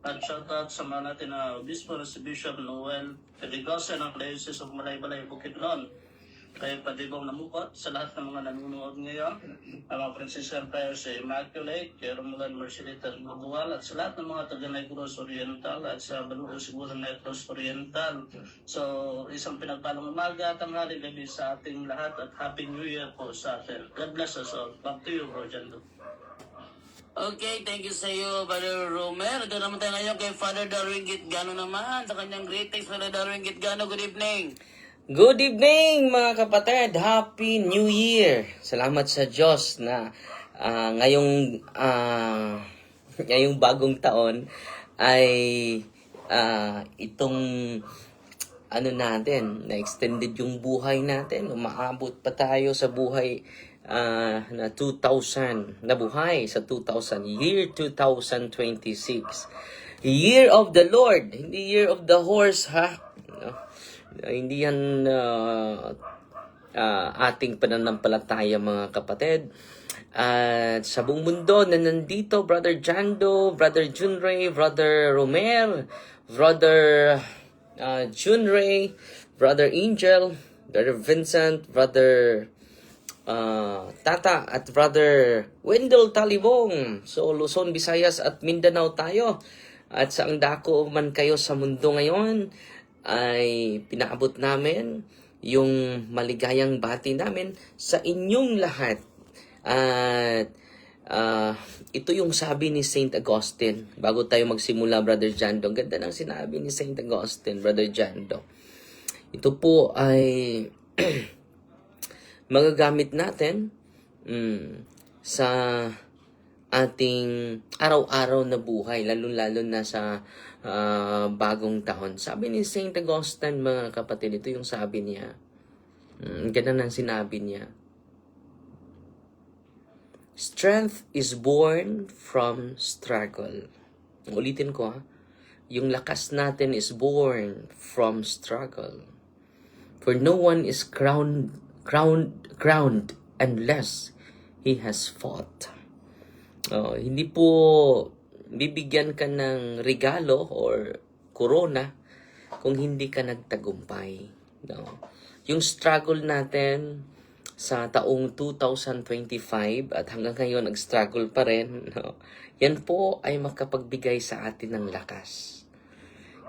At shoutout sa mga natin na obispo na si Bishop Noel Pedigosa ng Diocese of Malaybalay, Bukidnon. Kay Padigong Namukot, sa lahat ng mga nanonood ngayon, ang mga Franciscan Prayer sa Immaculate, kay Romulan Marcelitas Bubual, at sa lahat ng mga taga Negros Oriental at sa Baluo Siguro Negros Oriental. So, isang pinagpalang umaga, tanghali, gabi sa ating lahat at Happy New Year po sa atin. God bless us all. Back to you, Bro Jando. Okay, thank you sa iyo, Brother Romer. Ito naman tayo ngayon kay Father Darwin Gitgano naman sa kanyang greetings. Father Darwin Gitgano, good evening. Good evening mga kapatid! Happy New Year! Salamat sa Diyos na ngayong bagong taon ay itong natin, na-extended yung buhay natin. Umaabot pa tayo sa buhay na 2,000, na buhay sa 2,000, year 2026. Year of the Lord, hindi year of the horse, ha? No? Hindi yan ating pananampalataya mga kapatid. At sa buong mundo na nandito, Brother Jando, Brother Junray, Brother Romer, Brother Junray, Brother Angel, Brother Vincent, Brother Tata, at Brother Wendell Talibong. So, Luzon, Visayas at Mindanao tayo. At saang dako man kayo sa mundo ngayon, ay pinaabot namin yung maligayang bati namin sa inyong lahat. At ito yung sabi ni Saint Augustine. Bago tayo magsimula, Brother Jando, ganda ng sinabi ni Saint Augustine, Brother Jando. Ito po ay magagamit natin sa ating araw-araw na buhay, lalo-lalo na sa bagong taon. Sabi ni Saint Augustine, mga kapatid, ito yung sabi niya. Ganda ng sinabi niya. Strength is born from struggle. Ulitin ko, ha? Yung lakas natin is born from struggle. For no one is crowned unless he has fought. Hindi po bibigyan ka ng regalo or corona kung hindi ka nagtagumpay. No? Yung struggle natin sa taong 2025 at hanggang ngayon nag-struggle pa rin, no? Yan po ay makapagbigay sa atin ng lakas.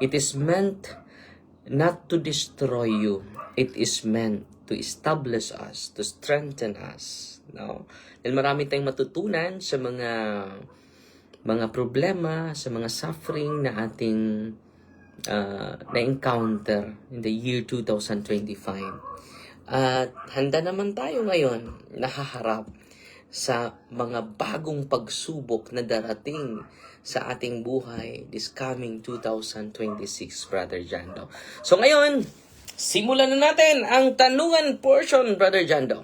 It is meant not to destroy you. It is meant to establish us, to strengthen us. No? Dahil marami tayong matutunan sa mga problema, sa mga suffering na ating na-encounter in the year 2025. At handa naman tayo ngayon nahaharap sa mga bagong pagsubok na darating sa ating buhay this coming 2026, Brother Jando. So ngayon, simulan na natin ang tanungan portion, Brother Jando.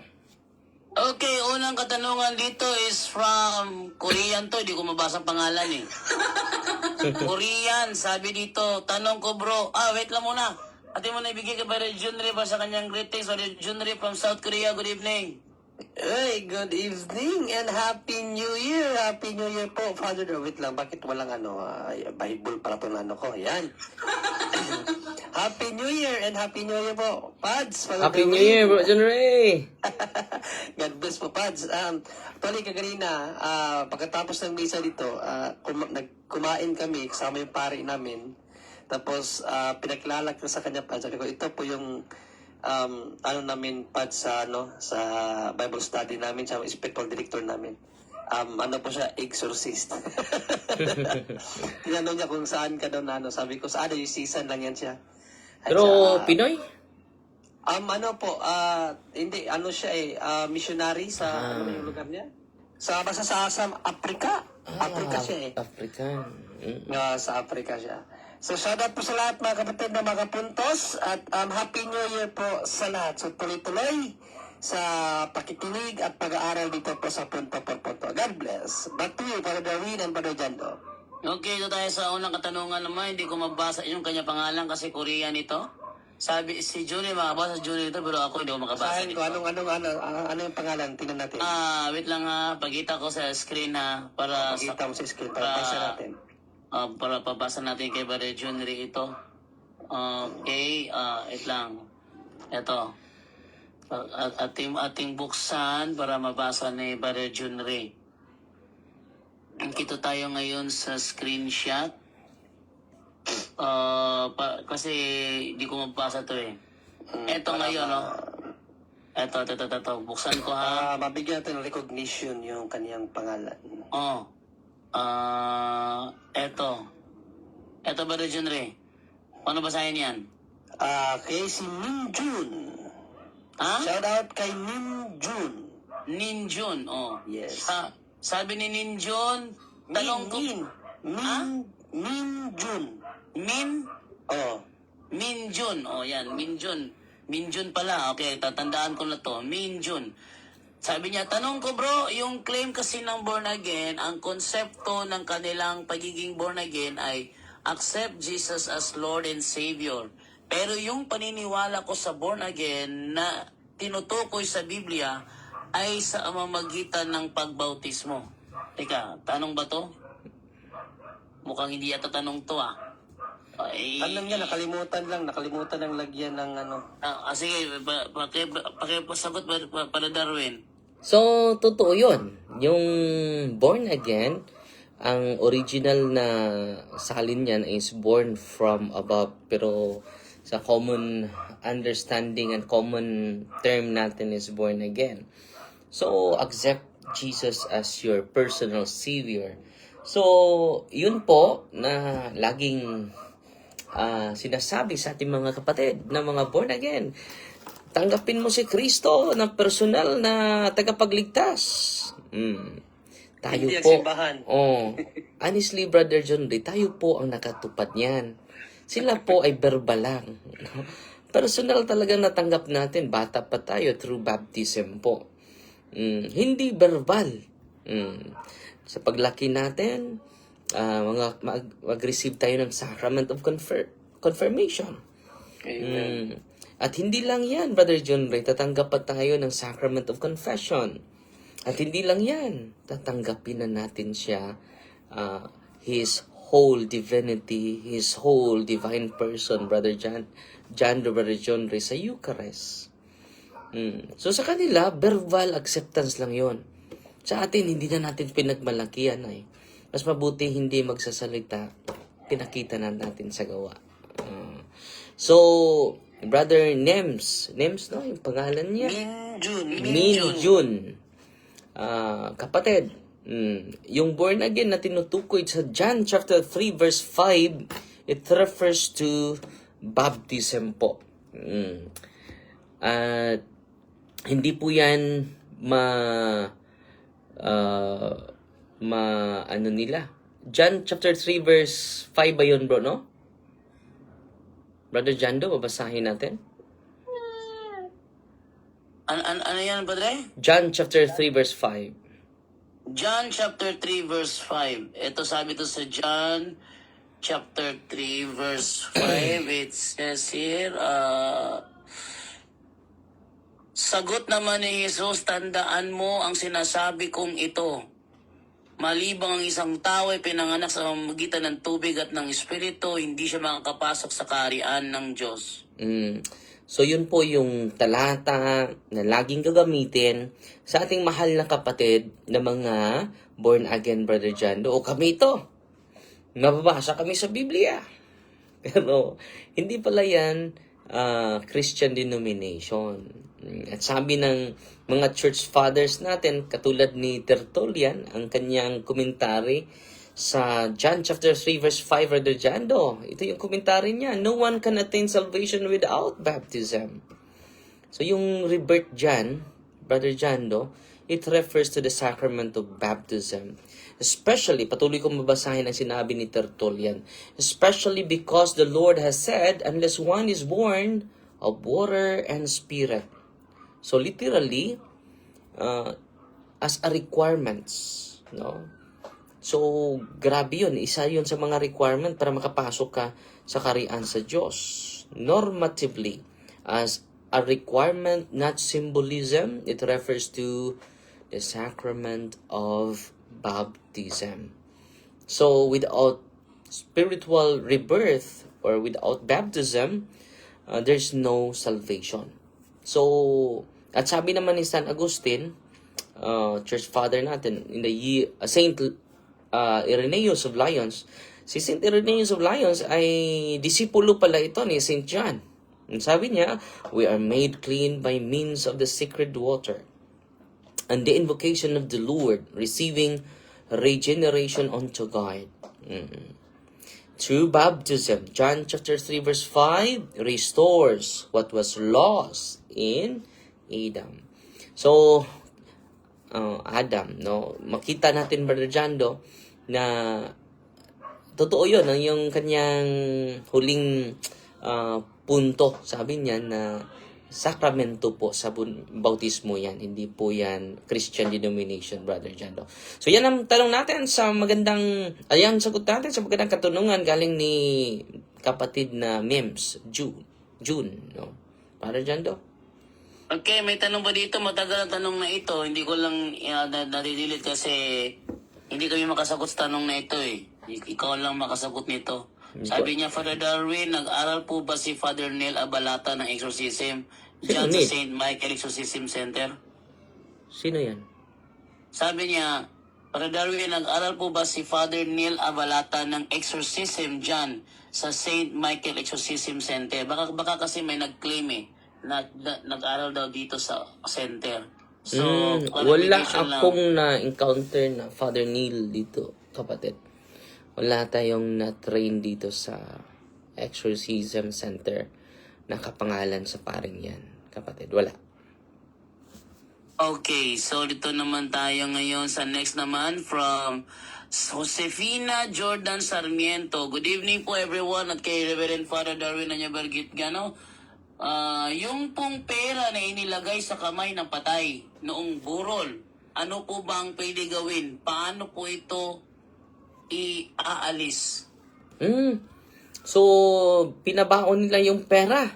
Okay, unang katanungan dito is from Korean to. Hindi ko mabasa ang pangalan eh. Korean, sabi dito, tanong ko bro. Wait lang muna. Ate mo na ibigay ka para Junri pa sa kanyang greetings. Sorry, Junri from South Korea. Good evening. Hey, good evening and Happy New Year! Happy New Year po, Father. Wait lang, bakit walang Bible para po ng ko? Yan. Happy New Year and Happy New Year po, Pads. Happy New Year, Bro John Ray! God bless po, Pads. Actually, kaganina, pagkatapos ng misa dito, kumain kami, kasama yung pari namin. Tapos, pinaglalak ko sa kanya, Pads. Sabi ko, ito po yung namin Pads sa Bible study namin, sa spiritual director namin. Po siya, exorcist. Tinanong niya kung saan ka daw sabi ko, sa yung season lang yan siya. At Pero Pinoy? Hindi, siya missionary sa, yung lugar niya? Basta sa Africa. Africa siya African. Sa Africa siya. So, shout out po sa lahat mga kapatid na mga puntos at Happy New Year po sa lahat. So, tuloy-tuloy sa pakikinig at pag-aaral dito po sa Punto por Punto. God bless. Back to you, Brother Darwin and Brother Jando. Okay, ito tayo sa unang katanungan naman. Hindi ko mabasa yung kanya pangalan kasi Korean ito. Sabi si Junior, makabasa Junior ito, pero ako hindi ko makabasa Sahin nito. ko, ano yung pangalan? Tingnan natin. Wait lang ha, pagkita ko sa screen ha, para Pagkita mo sa screen para basa natin. Para pabasa natin kay Brother Junry ito. Okay, ito lang. Ito. Ating buksan para mabasa ni Brother Junry. Kita tayo ngayon sa screenshot. Kasi di ko mabasa to eh. Ito ngayon, no? Ito. Buksan ko ha. Mabigyan natin ng recognition yung kaniyang pangalan. Ito. Ito ba rin, Junre? Paano basahin yan? Kay si Nin Jun. Ha? Shout out kay Nin Jun. Ninjun, Yes. Sabi ni Ninjun, tanong ko... Nin Jun. Minjun. Yan, Minjun. Minjun pala. Okay, tatandaan ko na to. Minjun. Sabi niya, tanong ko bro, yung claim kasi ng born again, ang konsepto ng kanilang pagiging born again ay accept Jesus as Lord and Savior. Pero yung paniniwala ko sa born again na tinutukoy sa Biblia ay sa mamamagitan ng pagbautismo. Teka, tanong ba to? Mukhang hindi yata tanong to Tanong niya, nakalimutan ng lagyan ng ano. Sige, pakipasagot para Darwin. So, totoo yun. Yung born again, ang original na salin niyan is born from above. Pero sa common understanding and common term natin is born again. So, accept Jesus as your personal Savior. So, yun po na laging sinasabi sa ating mga kapatid na mga born again. Tanggapin mo si Kristo na personal na tagapagligtas. Tayo Hindi ang po. simbahan. Honestly, Brother John Ray, tayo po ang nakatupad niyan. Sila po ay verbal lang. Personal talaga natanggap natin. Bata pa tayo through baptism po. Hindi verbal. Sa paglaki natin, mag-receive tayo ng sacrament of confirmation. Amen. At hindi lang yan, Brother John Ray, tatanggap pa tayo ng sacrament of confession. At hindi lang yan, tatanggapin na natin siya, His whole divinity, His whole divine person, Brother Brother John Ray, sa Eucharist. So sa kanila, verbal acceptance lang yon. Sa atin, hindi na natin pinagmalakihan ay. Mas mabuti hindi magsasalita, pinakita na natin sa gawa. So, Brother Nems, no? Yung pangalan niya? Minjun. Kapatid, yung born again na tinutukoy sa John chapter 3 verse 5, it refers to baptism po. At hindi po yan ano nila. John chapter 3 verse 5 ba yun, bro, no? Brother Jando, babasahin natin. Ano yan, Padre? John chapter 3 verse 5. John chapter 3 verse 5. Ito sabi to sa John chapter 3 verse 5. It says here, sagot naman ni Jesus, tandaan mo ang sinasabi kong ito. Malibang ang isang tao ay pinanganak sa pamamagitan ng tubig at ng Espiritu, hindi siya makakapasok sa kaharian ng Diyos. So yun po yung talata na laging gagamitin sa ating mahal na kapatid na mga born again, Brother Jando. O kami ito, nababasa kami sa Biblia. Pero hindi pala yan Christian denomination. At sabi ng mga church fathers natin, katulad ni Tertullian, ang kanyang komentary sa John chapter 3 verse 5, Brother Jando. Ito yung komentary niya. No one can attain salvation without baptism. So yung rebirth John, Brother Jando, it refers to the sacrament of baptism. Especially, patuloy kong mabasahin ang sinabi ni Tertullian, especially because the Lord has said, unless one is born of water and spirit. So literally, as a requirements, no? So, grabe yun. Isa yun sa mga requirement para makapasok ka sa kaharian sa Diyos. Normatively, as a requirement, not symbolism, it refers to the sacrament of baptism. So, without spiritual rebirth or without baptism, there's no salvation. So, at sabi naman ni San Agustin, church father natin, in the Saint Irenaeus of Lyons, si Saint Irenaeus of Lyons ay disipulo pala ito ni Saint John. Sabi niya, we are made clean by means of the sacred water and the invocation of the Lord, receiving regeneration unto God. Through baptism, John chapter 3 verse 5 restores what was lost in Adam. So, Adam, no, makita natin, Brother Jando, na totoo yun, yung kanyang huling punto, sabi niya na sakramento po sa bautismo yan, hindi po yan Christian denomination, Brother Jando. So yan ang tanong natin sa magandang, ayan sagot natin sa magandang katanungan galing ni kapatid na Mims, June, no? Brother Jando? Okay, may tanong ba dito? Matagal ang tanong na ito. Hindi ko lang nadidelete kasi hindi kami makasagot sa tanong na ito eh. Ikaw lang makasagot nito. Sabi niya, Father Darwin, nag-aral po ba si Father Neil Abalata ng exorcism dyan sa Neil? St. Michael Exorcism Center? Sino yan? Sabi niya, Father Darwin, nag-aral po ba si Father Neil Abalata ng exorcism dyan sa St. Michael Exorcism Center? Baka kasi may nag-claim eh na nag-aral daw dito sa center. So, Wala clarification lang. akong na-encounter na Father Neil dito, kapatid. Wala tayong na-train dito sa Exorcism Center na kapangalan sa paring yan, kapatid. Wala. Okay, so dito naman tayo ngayon sa next naman from Josefina Jordan Sarmiento. Good evening po everyone at kay Reverend Father Darwin Anyabergit Gano. Yung pong pera na inilagay sa kamay ng patay noong burol, ano po ba ang pwede gawin? Paano po ito iaalis? So, pinabaon nila yung pera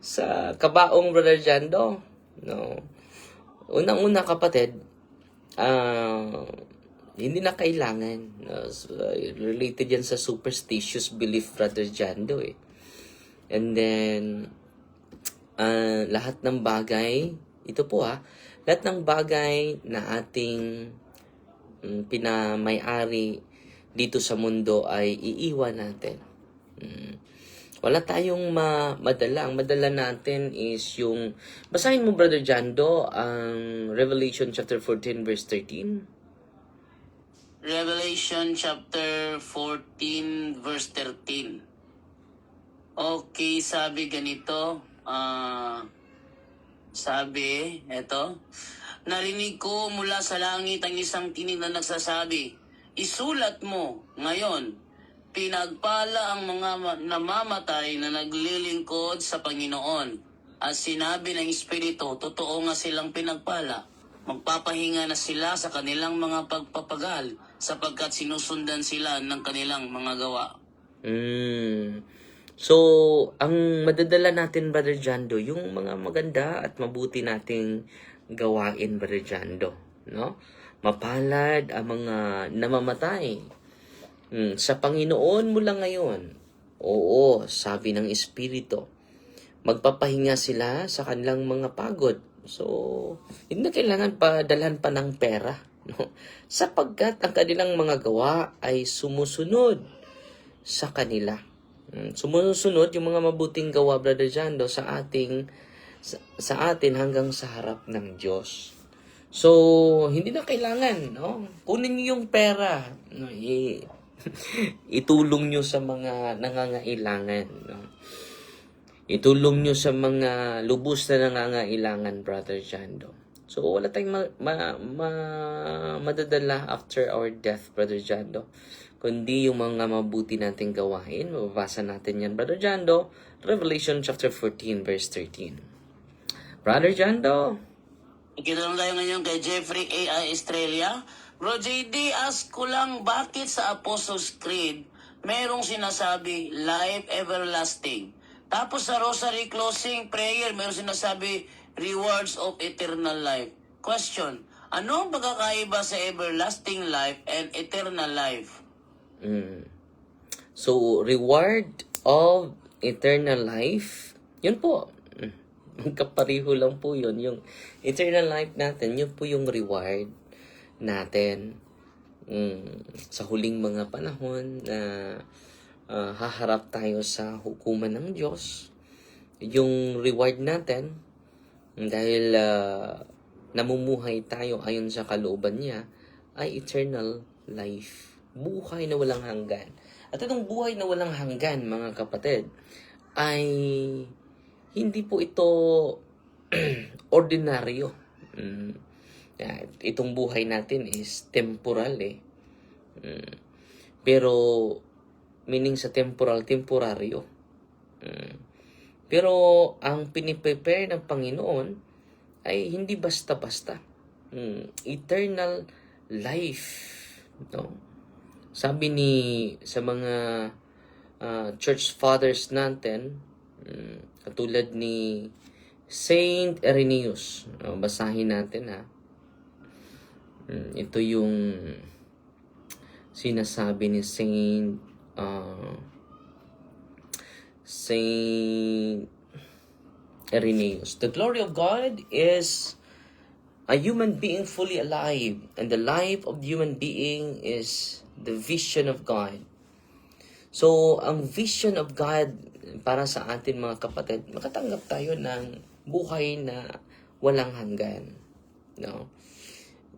sa kabaong, Brother Jando. No. Unang-una, kapatid, hindi na kailangan. No? So, related yan sa superstitious belief, Brother Jando eh. And then, lahat ng bagay, ito po lahat ng bagay na ating pinamay-ari dito sa mundo ay iiwan natin. Wala tayong madala. Ang madala natin is yung, basahin mo, Brother Jando, ang Revelation chapter 14 verse 13. Revelation chapter 14 verse 13. Okay, sabi ganito, sabi, eto, narinig ko mula sa langit ang isang tinig na nagsasabi, isulat mo ngayon, pinagpala ang mga namamatay na naglilingkod sa Panginoon. At sinabi ng Espiritu, totoo nga silang pinagpala. Magpapahinga na sila sa kanilang mga pagpapagal sapagkat sinusundan sila ng kanilang mga gawa. So, ang madadala natin, Brother Jando, yung mga maganda at mabuti nating gawain, Brother Jando. No? Mapalad ang mga namamatay. Sa Panginoon mo lang ngayon. Oo, sabi ng Espiritu. Magpapahinga sila sa kanilang mga pagod. So, hindi na kailangan padalhan pa ng pera. No? Sapagkat ang kanilang mga gawa ay sumusunod sa kanila. Sumusunod yung mga mabuting gawa, Brother Jando, sa atin hanggang sa harap ng Diyos. So, hindi na kailangan, no? Kunin niyo yung pera, no? Itulong niyo sa mga nangangailangan, no? Itulong niyo sa mga lubos na nangangailangan, Brother Jando. So, wala tayong madadala after our death, Brother Jando, kundi yung mga mabuti nating gawain. Mababasa natin yan, Brother Jando, Revelation chapter 14, verse 13. Brother Jando. Kita lang tayo ngayon kay Jeffrey A. Estrella. Bro JD, ask ko lang, bakit sa Apostles' Creed merong sinasabi life everlasting? Tapos sa Rosary Closing Prayer, merong sinasabi rewards of eternal life. Question, ano ang pagkakaiba sa everlasting life and eternal life? So, reward of eternal life, yun po. Magkapareho lang po yun. Yung eternal life natin, yun po yung reward natin. Sa huling mga panahon na haharap tayo sa hukuman ng Diyos, yung reward natin, dahil namumuhay tayo ayon sa kalooban niya, ay eternal life. Buhay na walang hanggan. At itong buhay na walang hanggan, mga kapatid, ay hindi po ito ordinaryo. Itong buhay natin is temporal Pero, meaning sa temporal, temporaryo. Pero, ang piniprepare ng Panginoon ay hindi basta-basta. Eternal life. No? Sabi sa mga church fathers natin, katulad ni Saint Irenaeus. Basahin natin ito yung sinasabi ni Saint Irenaeus. The glory of God is a human being fully alive, and the life of the human being is the vision of God. So, ang vision of God para sa atin, mga kapatid, makatanggap tayo ng buhay na walang hanggan. No?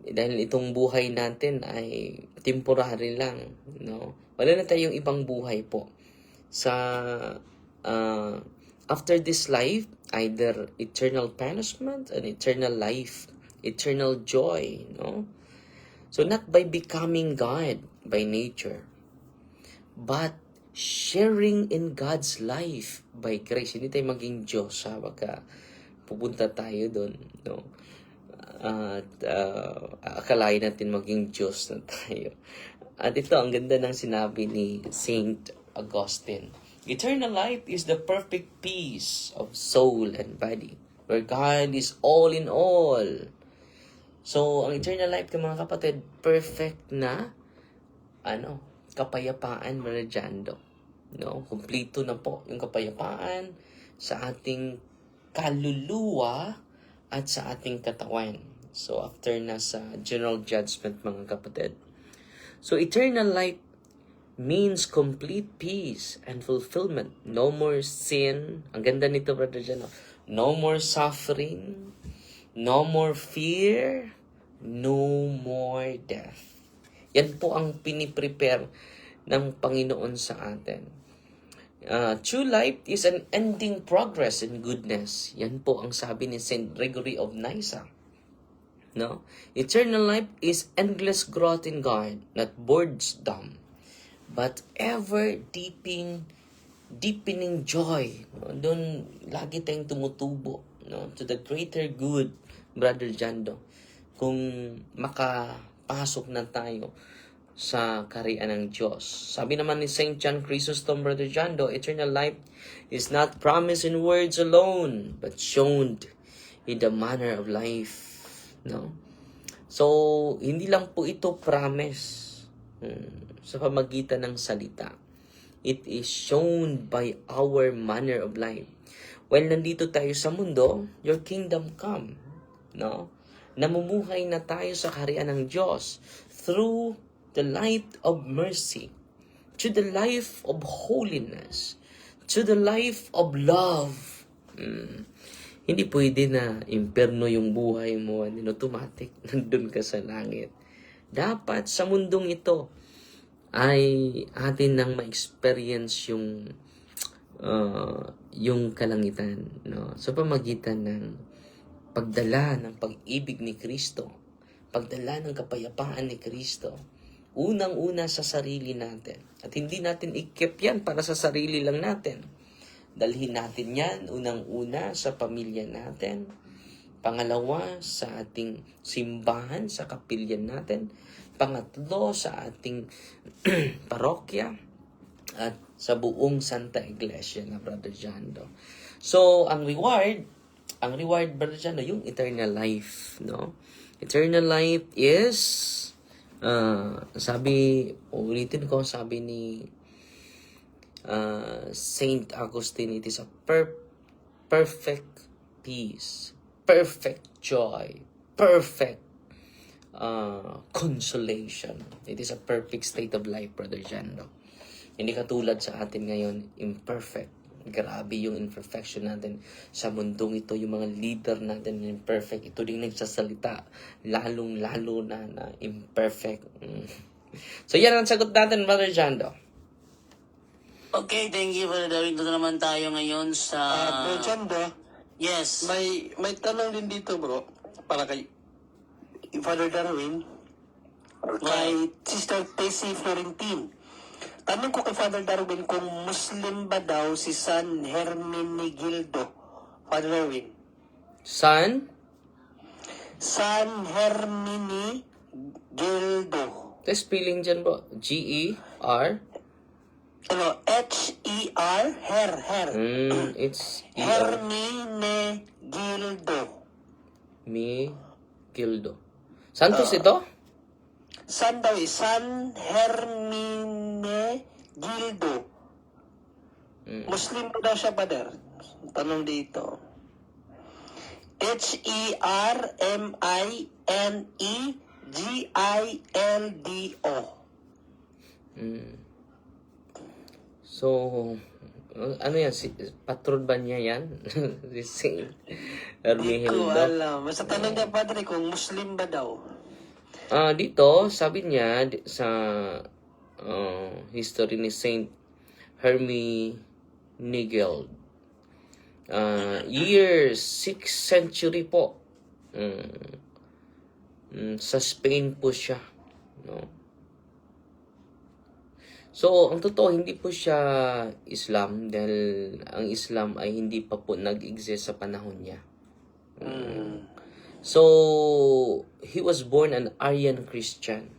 Dahil itong buhay natin ay temporary lang. No? Wala na tayong ibang buhay po. Sa after this life, either eternal punishment and eternal life, eternal joy. No? So, not by becoming God by nature, but sharing in God's life by grace. Hindi tayo maging Diyos baka pupunta tayo doon, no? At akalain natin maging Diyos na tayo. At ito, ang ganda ng sinabi ni Saint Augustine. Eternal life is the perfect peace of soul and body, where God is all in all. So, ang eternal life, mga kapatid, perfect na kapayapaan, Brother. No? Kumpleto na po yung kapayapaan sa ating kaluluwa at sa ating katawan. So, after na sa general judgment, mga kapatid. So, eternal life means complete peace and fulfillment. No more sin. Ang ganda nito, Brother Jan. No more suffering. No more fear. No more death. Yan po ang piniprepare ng Panginoon sa atin. True life is an ending progress in goodness. Yan po ang sabi ni Saint Gregory of Nyssa. No? Eternal life is endless growth in God, not boredom, but ever deepening joy. No? Doon lagi tayong tumutubo, no? To the greater good, Brother Jando. Kung makapasok na tayo sa kaharian ng Diyos. Sabi naman ni St. John Chrysostom, Brother Jando, eternal life is not promised in words alone, but shown in the manner of life. No? So, hindi lang po ito promise sa pamagitan ng salita. It is shown by our manner of life. While nandito tayo sa mundo, your kingdom come. No? Namumuhay na tayo sa kaharian ng Diyos through the light of mercy, to the life of holiness, to the life of love. Hindi pwede na imperno yung buhay mo and automatic nandun ka sa langit. Dapat sa mundong ito ay atin nang ma-experience yung kalangitan, no? Sa pamagitan ng pagdala ng pag-ibig ni Kristo, pagdala ng kapayapaan ni Kristo, unang-una sa sarili natin. At hindi natin ikip yan para sa sarili lang natin. Dalhin natin yan unang-una sa pamilya natin, pangalawa sa ating simbahan, sa kapilyan natin, pangatlo sa ating parokya, at sa buong Santa Iglesia na Brother Jando. So, ang reward, Brother Jando, yung eternal life, no? Eternal life is, ulitin ko, sabi ni Saint Augustine, it is a perfect peace, perfect joy, perfect consolation. It is a perfect state of life, Brother Jando. Hindi katulad sa atin ngayon, imperfect. Grabe yung imperfection natin sa mundong ito. Yung mga leader natin imperfect. Ito din nagsasalita. Lalong-lalo na imperfect. So yan ang sagot natin, Brother Jando. Okay, thank you, Brother Darwin. Doon naman tayo ngayon sa... Bro Jando, Yes. may tanong din dito, bro. Para kay Father Darwin. Kay Sister Tessie Florentine. Tanong ko kay Father Darwin kung Muslim ba daw si San Hermenegildo. Father Darwin. San? San Hermenegildo. Test spelling dyan, bro. G-E-R? Ano? H-E-R? Her. It's E-R. Hermenegildo. Gildo. Santos ito? San daw eh. San Hermenegildo. Muslim ba daw siya, Father? Tanong dito. Hermenegildo. So, ano yan? Patron ba niya yan? Si Saint Hindi ko Hermenegildo? alam. Basta tanong niya, Padre, kung Muslim ba daw? Dito, sabi niya sa history ni Saint Hermenegild, year 6th century po. Sa Spain po siya. No? So, ang totoo, hindi po siya Islam dahil ang Islam ay hindi pa po nag-exist sa panahon niya. So, he was born an Arian Christian.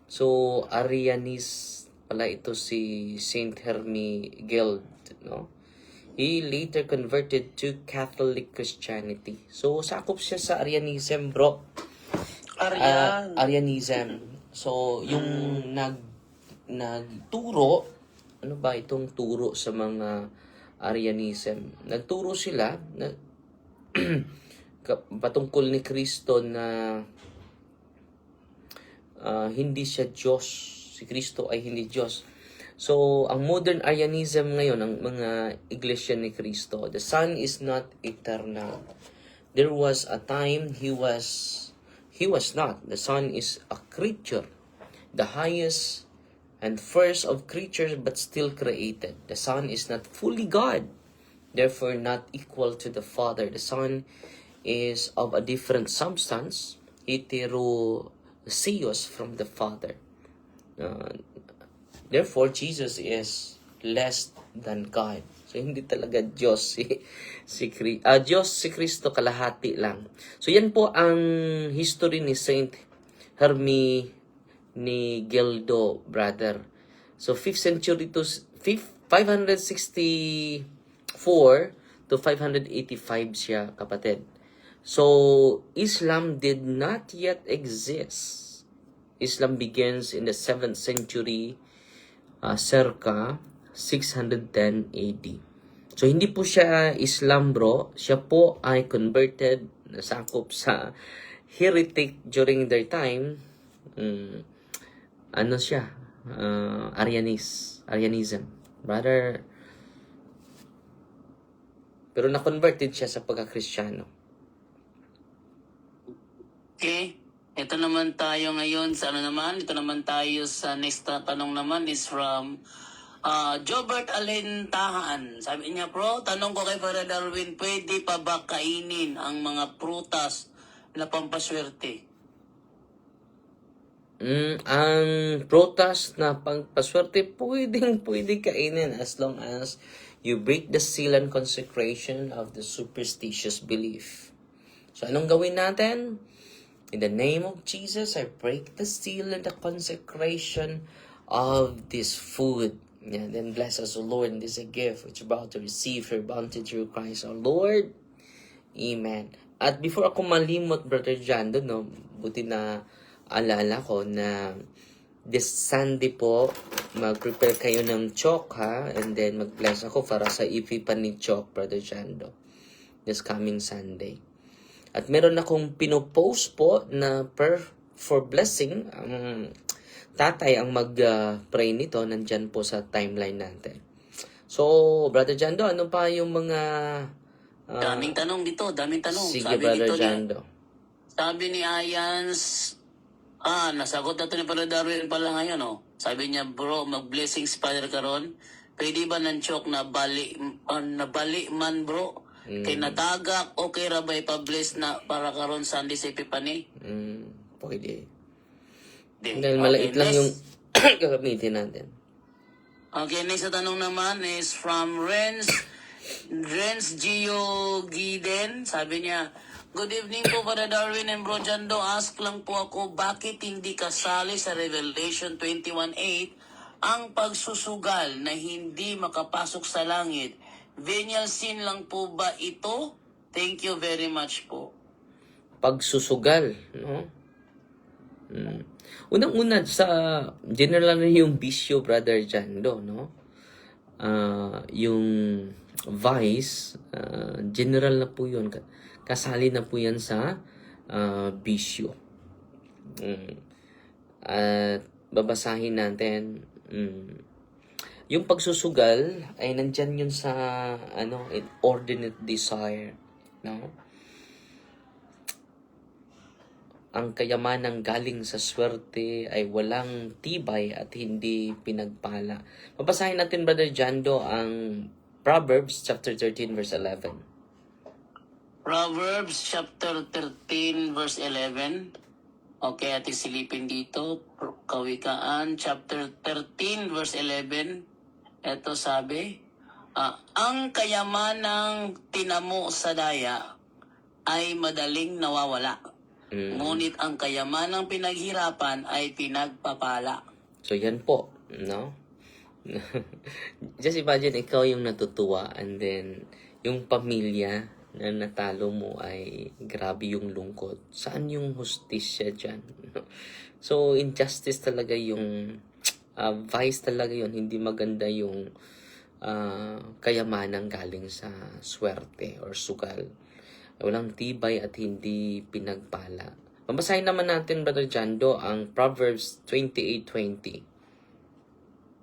So, Arianis pala ito si Saint Hermenegild, no? He later converted to Catholic Christianity. So, sakop siya sa Arianism, bro. Arianism. So, yung nagturo, ano ba itong turo sa mga Arianism? Nagturo sila na patungkol ni Kristo na hindi siya Diyos. Si Kristo ay hindi Diyos. So, ang modern Arianism ngayon, ang mga iglesia ni Kristo, the Son is not eternal. There was a time He was not. The Son is a creature, the highest and first of creatures, but still created. The Son is not fully God, therefore not equal to the Father. The Son is of a different substance, heteroseos from the Father. Therefore, Jesus is less than God. So, hindi talaga Diyos Diyos si Kristo, kalahati lang. So, yan po ang history ni Saint Hermenegildo, brother. So, 5th century to 564 to 585 siya, kapatid. So, Islam did not yet exist. Islam begins in the 7th century, circa 610 AD. So, hindi po siya Islam, bro. Siya po ay converted, nasakop sa heretic during their time. Ano siya? Arianism. Brother. Pero na-converted siya sa pagka-Kristiyano. Okay. Ito naman tayo ngayon sa ano naman. Ito naman tayo sa next tanong naman is from Jobert Alentahan. Sabi niya, bro, tanong ko kay Father Darwin, pwede pa ba kainin ang mga prutas na pampaswerte? Ang prutas na pangpaswerte, pwede kainin as long as you break the seal and consecration of the superstitious belief. So, anong gawin natin? In the name of Jesus, I break the seal and the consecration of this food. And then bless us, O Lord, and this is a gift which you're about to receive your bounty through Christ, our Lord. Amen. At before ako malimot, Brother John, no, buti na alala ko na this Sunday po, mag-prepare kayo ng chok, ha? And then mag-bless ako para sa Epiphany chok, Brother Jando, this coming Sunday. At meron akong pinopost po na for blessing. Tatay ang mag-pray nito. Nandyan po sa timeline natin. So, Brother Jando, ano pa yung mga... Daming tanong dito, daming tanong. Sige, Sabi Brother dito Jando. sabi ni Ayans, nasagot na to ni Brother Darwin pala ngayon, oh. Sabi niya, bro, mag-blessings Father karon. Pwede ba ng chok na bali man, bro? Kay natagak, okay ra ba ipa-bless na para karon Sunday sa Epiphany? Pwede. Di. Dahil maliit lang next. yung gagamitin natin. Okay, next na tanong naman is from Renz Gio Giden. Sabi niya, good evening po para Darwin and Bro Jando. Ask lang po ako, bakit hindi kasali sa Revelation 21:8 ang pagsusugal na hindi makapasok sa langit? Venial sin lang po ba ito? Thank you very much po. Pagsusugal, no? Unang-una sa general na yung bisyo, Brother Jando, no? Yung vice, general na po yun. Kasali na po yan sa bisyo. At babasahin natin, yung pagsusugal ay nandyan yun sa inordinate desire, no? Ang kayamanang galing sa swerte ay walang tibay at hindi pinagpala. Babasahin natin, Brother Jando, ang Proverbs chapter 13 verse 11. Proverbs chapter 13 verse 11. Okay, ating silipin dito. Kawikaan chapter 13 verse 11. Ito sabi, ang kayamanang tinamo sa daya ay madaling nawawala. Ngunit ang kayamanang pinaghirapan ay pinagpapala. So, yan po, no? Just imagine, ikaw yung natutuwa and then yung pamilya na natalo mo ay grabe yung lungkot. Saan yung hustisya dyan? So, injustice talaga yung vice talaga yun. Hindi maganda yung kayamanang galing sa swerte or sugal. Walang tibay at hindi pinagpala. Mabasahin naman natin, Brother Jando, ang Proverbs 28:20.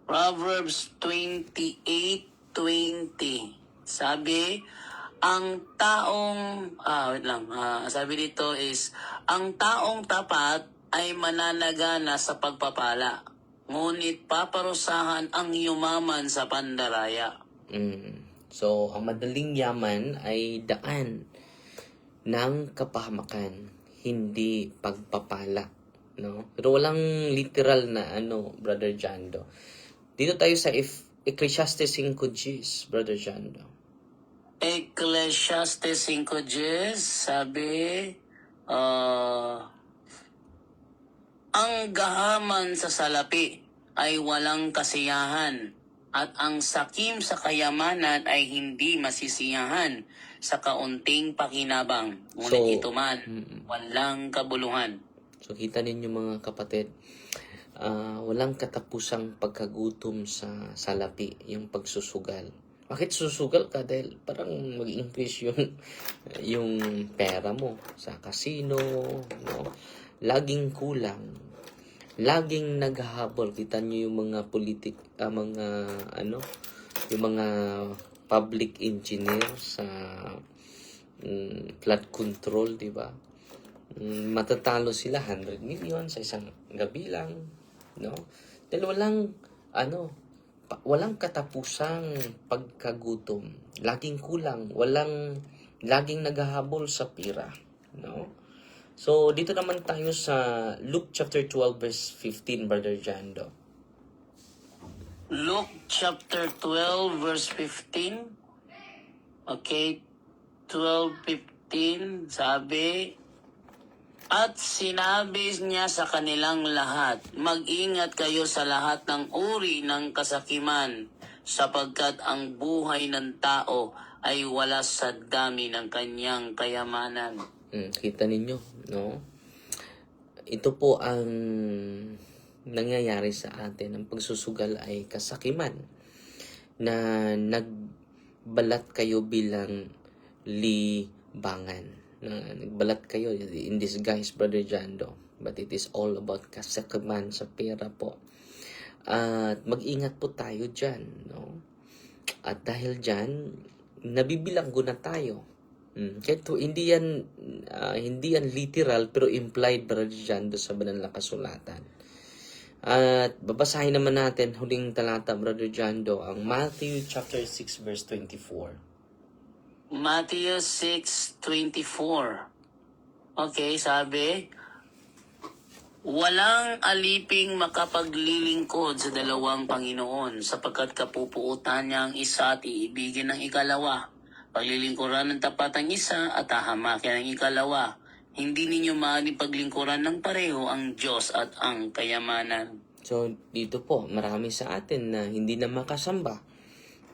Proverbs 28:20. Sabi, ang taong, sabi dito is, ang taong tapat ay mananagana sa pagpapala, ngunit paparusahan ang yumaman sa pandaraya. So, ang madaling yaman ay daan ng kapahamakan, hindi pagpapala, no? Pero walang literal na Brother Jando. Dito tayo sa Ecclesiastes 5:10, Brother Jando. Ecclesiastes 5:10, sabi, ang gahaman sa salapi ay walang kasiyahan, at ang sakim sa kayamanan ay hindi masisiyahan sa kaunting pakinabang. Ngunit ito man, walang kabuluhan. So, kita ninyo mga kapatid, walang katapusang pagkagutom sa salapi, yung pagsusugal. Bakit susugal ka? Dahil parang mag-increase yung pera mo sa casino, no? Laging kulang. Laging naghahabol. Kita nyo yung mga yung mga public engineer sa flood control, di ba? Matatalo sila 100 million sa isang gabi lang, no? Dahil walang katapusang pagkagutom. Laging kulang, laging naghahabol sa pira, no? So, dito naman tayo sa Luke chapter 12 verse 15, Brother Jando. Luke chapter 12 verse 15. Okay, 12:15, sabi, at sinabi niya sa kanilang lahat, mag-ingat kayo sa lahat ng uri ng kasakiman, sapagkat ang buhay ng tao ay wala sa dami ng kanyang kayamanan. Kita ninyo, no? Ito po ang nangyayari sa atin. Ang pagsusugal ay kasakiman na nagbalat kayo bilang libangan. Na nagbalat kayo in disguise, Brother Jando. But it is all about kasakiman sa pera po. At mag-ingat po tayo dyan. No? At dahil dyan, nabibilanggo na tayo. Kaya hindi yan literal pero implied, Brother Jando, sa banal na kasulatan. At babasahin naman natin huling talata, Brother Jando, ang Matthew chapter 6 verse 24. Matthew 6:24. Okay, sabi, walang aliping makapaglilingkod sa dalawang Panginoon, sapagkat kapupuutan niya ang isa at iibigin ng ikalawa. Paglilingkuran ng tapat ang isa at hahamakin ang ikalawa. Hindi ninyo maaaring paglingkuran ng pareho ang Diyos at ang kayamanan. So, dito po, marami sa atin na hindi na makasamba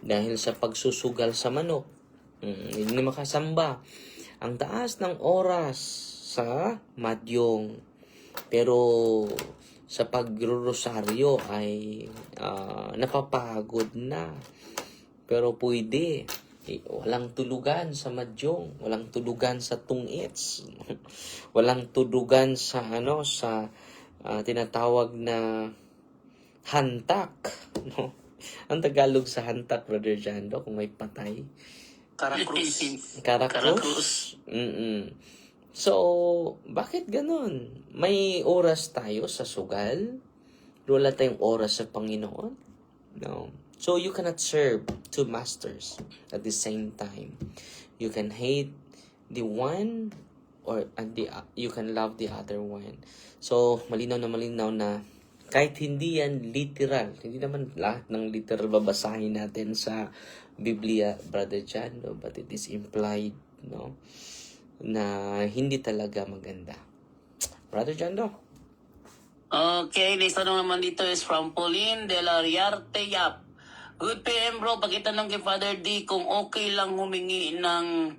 dahil sa pagsusugal sa manok. Hindi na makasamba. Ang taas ng oras sa madyong. Pero sa pagrorosaryo ay napapagod na. Pero pwede. Walang tulugan sa madyong, walang tulugan sa tungits, walang tulugan sa tinatawag na hantak, no? Ang Tagalog sa hantak, Brother Jando, kung may patay, Karakrus. Karakrus. So, bakit ganun? May oras tayo sa sugal, wala tayong oras sa Panginoon. No. So, you cannot serve two masters at the same time. You can hate the one you can love the other one. So, malinaw na kahit hindi yan literal, hindi naman lahat ng literal babasahin natin sa Biblia, Brother Jando, but it is implied, no, na hindi talaga maganda. Brother Jando? Okay, next tanong naman dito is from Pauline de la Riarte Yap. Good PM bro, pakitanong kay Father D kung okay lang humingi ng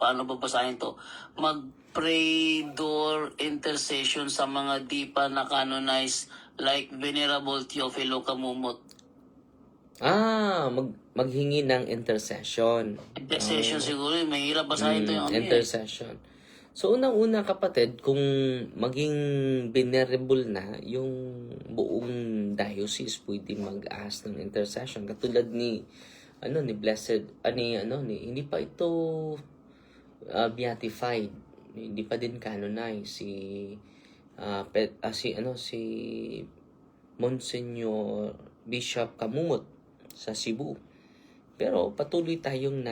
paano babasahin to? Mag-pray-door intercession sa mga di pa na-canonize like Venerable Teofilo Camumot. Maghingi ng intercession. Intercession siguro, mahirap basahin to yung intercession. So, unang-una kapatid, kung maging venerable na, yung buong diocese pwede mag-ask ng intercession. Katulad ni Blessed, hindi pa ito beatified. Hindi pa din canonized si Monsignor Bishop Camumot sa Cebu. Pero patuloy tayong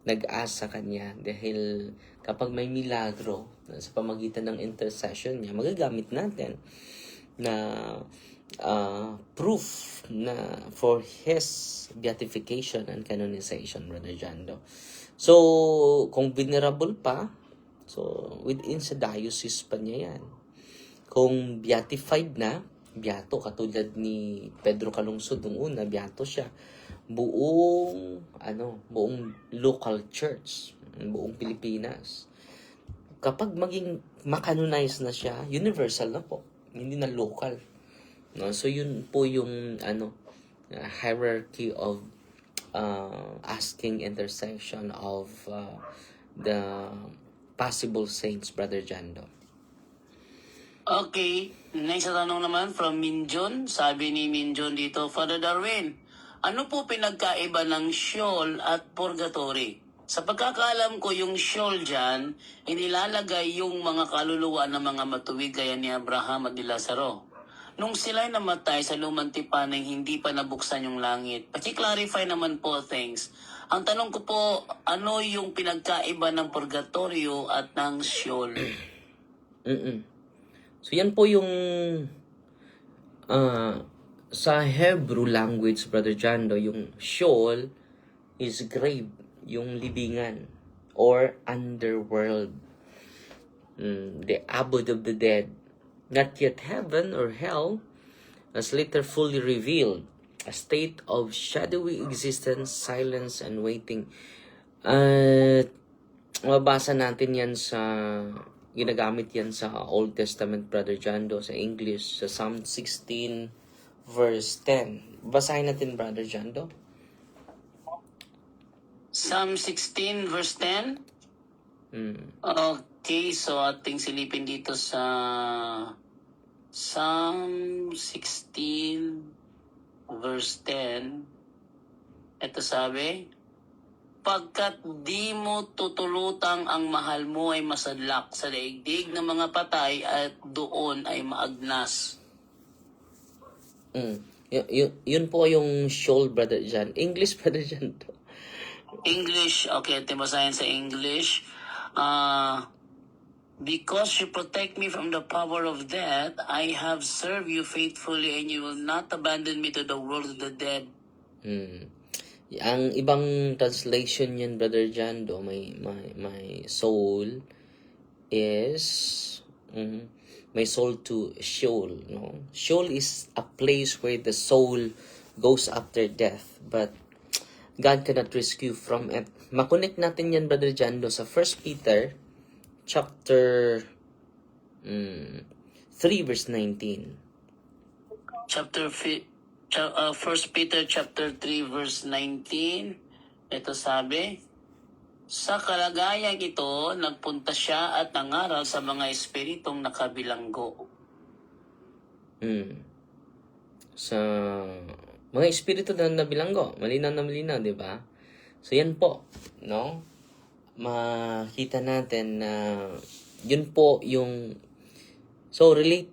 nag-ask sa kanya dahil kapag may milagro sa pamagitan ng intercession niya, magagamit natin na proof na for his beatification and canonization, Brother Jando. So, kung venerable pa, so within sa diocese pa niya yan. Kung beatified na, beato, katulad ni Pedro Calungsod nung una, beato siya. Buong local church, buong Pilipinas. Kapag maging makanonize na siya, universal na po, hindi na local. No? So yun po yung hierarchy of asking intercession of the possible saints, Brother Jando. Okay, next na tanong naman from Minjon. Sabi ni Minjon dito, Father Darwin, ano po pinagkaiba ng Sheol at Purgatory? Sa pagkakaalam ko, yung Sheol dyan, inilalagay yung mga kaluluwa ng mga matuwid gaya ni Abraham at ni Lazaro. Nung sila'y namatay sa lumang tipanay, hindi pa nabuksan yung langit. Paki-clarify naman po things. Ang tanong ko po, ano yung pinagkaiba ng Purgatorio at ng Sheol? So yan po yung sa Hebrew language, Brother Jando, yung Sheol is grave, yung libingan or underworld. The abode of the dead. Not yet heaven or hell as later fully revealed a state of shadowy existence, silence, and waiting. At mabasa natin yan sa, ginagamit yan sa Old Testament, Brother Jando, sa English, sa Psalm 16, verse 10. Basahin natin, Brother Jando. Psalm 16 verse 10. Okay, so ating silipin dito sa Psalm 16 verse 10. Ito sabi, pagkat di mo tutulutang ang mahal mo ay masadlak sa daigdig ng mga patay at doon ay maagnas. Yun po yung Sheol, Brother Jan. English, Brother Jan to. English, okay, ito basahin sa English. Because you protect me from the power of death, I have served you faithfully and you will not abandon me to the world of the dead. Ang ibang translation yan, Brother Jando, may soul is may soul to Sheol, no? Sheol is a place where the soul goes after death, but God cannot rescue from it. Makonect natin yan, Brother Jando, sa 1 Peter chapter 3 verse 19. First Peter chapter 3 verse 19. Ito sabi, sa kalagayang ito, nagpunta siya at nangaral sa mga espiritong nakabilanggo. Sa mga espiritu na nabilanggo, malinaw na malinaw, di ba? So yan po, no? Makita natin na yun po yung relate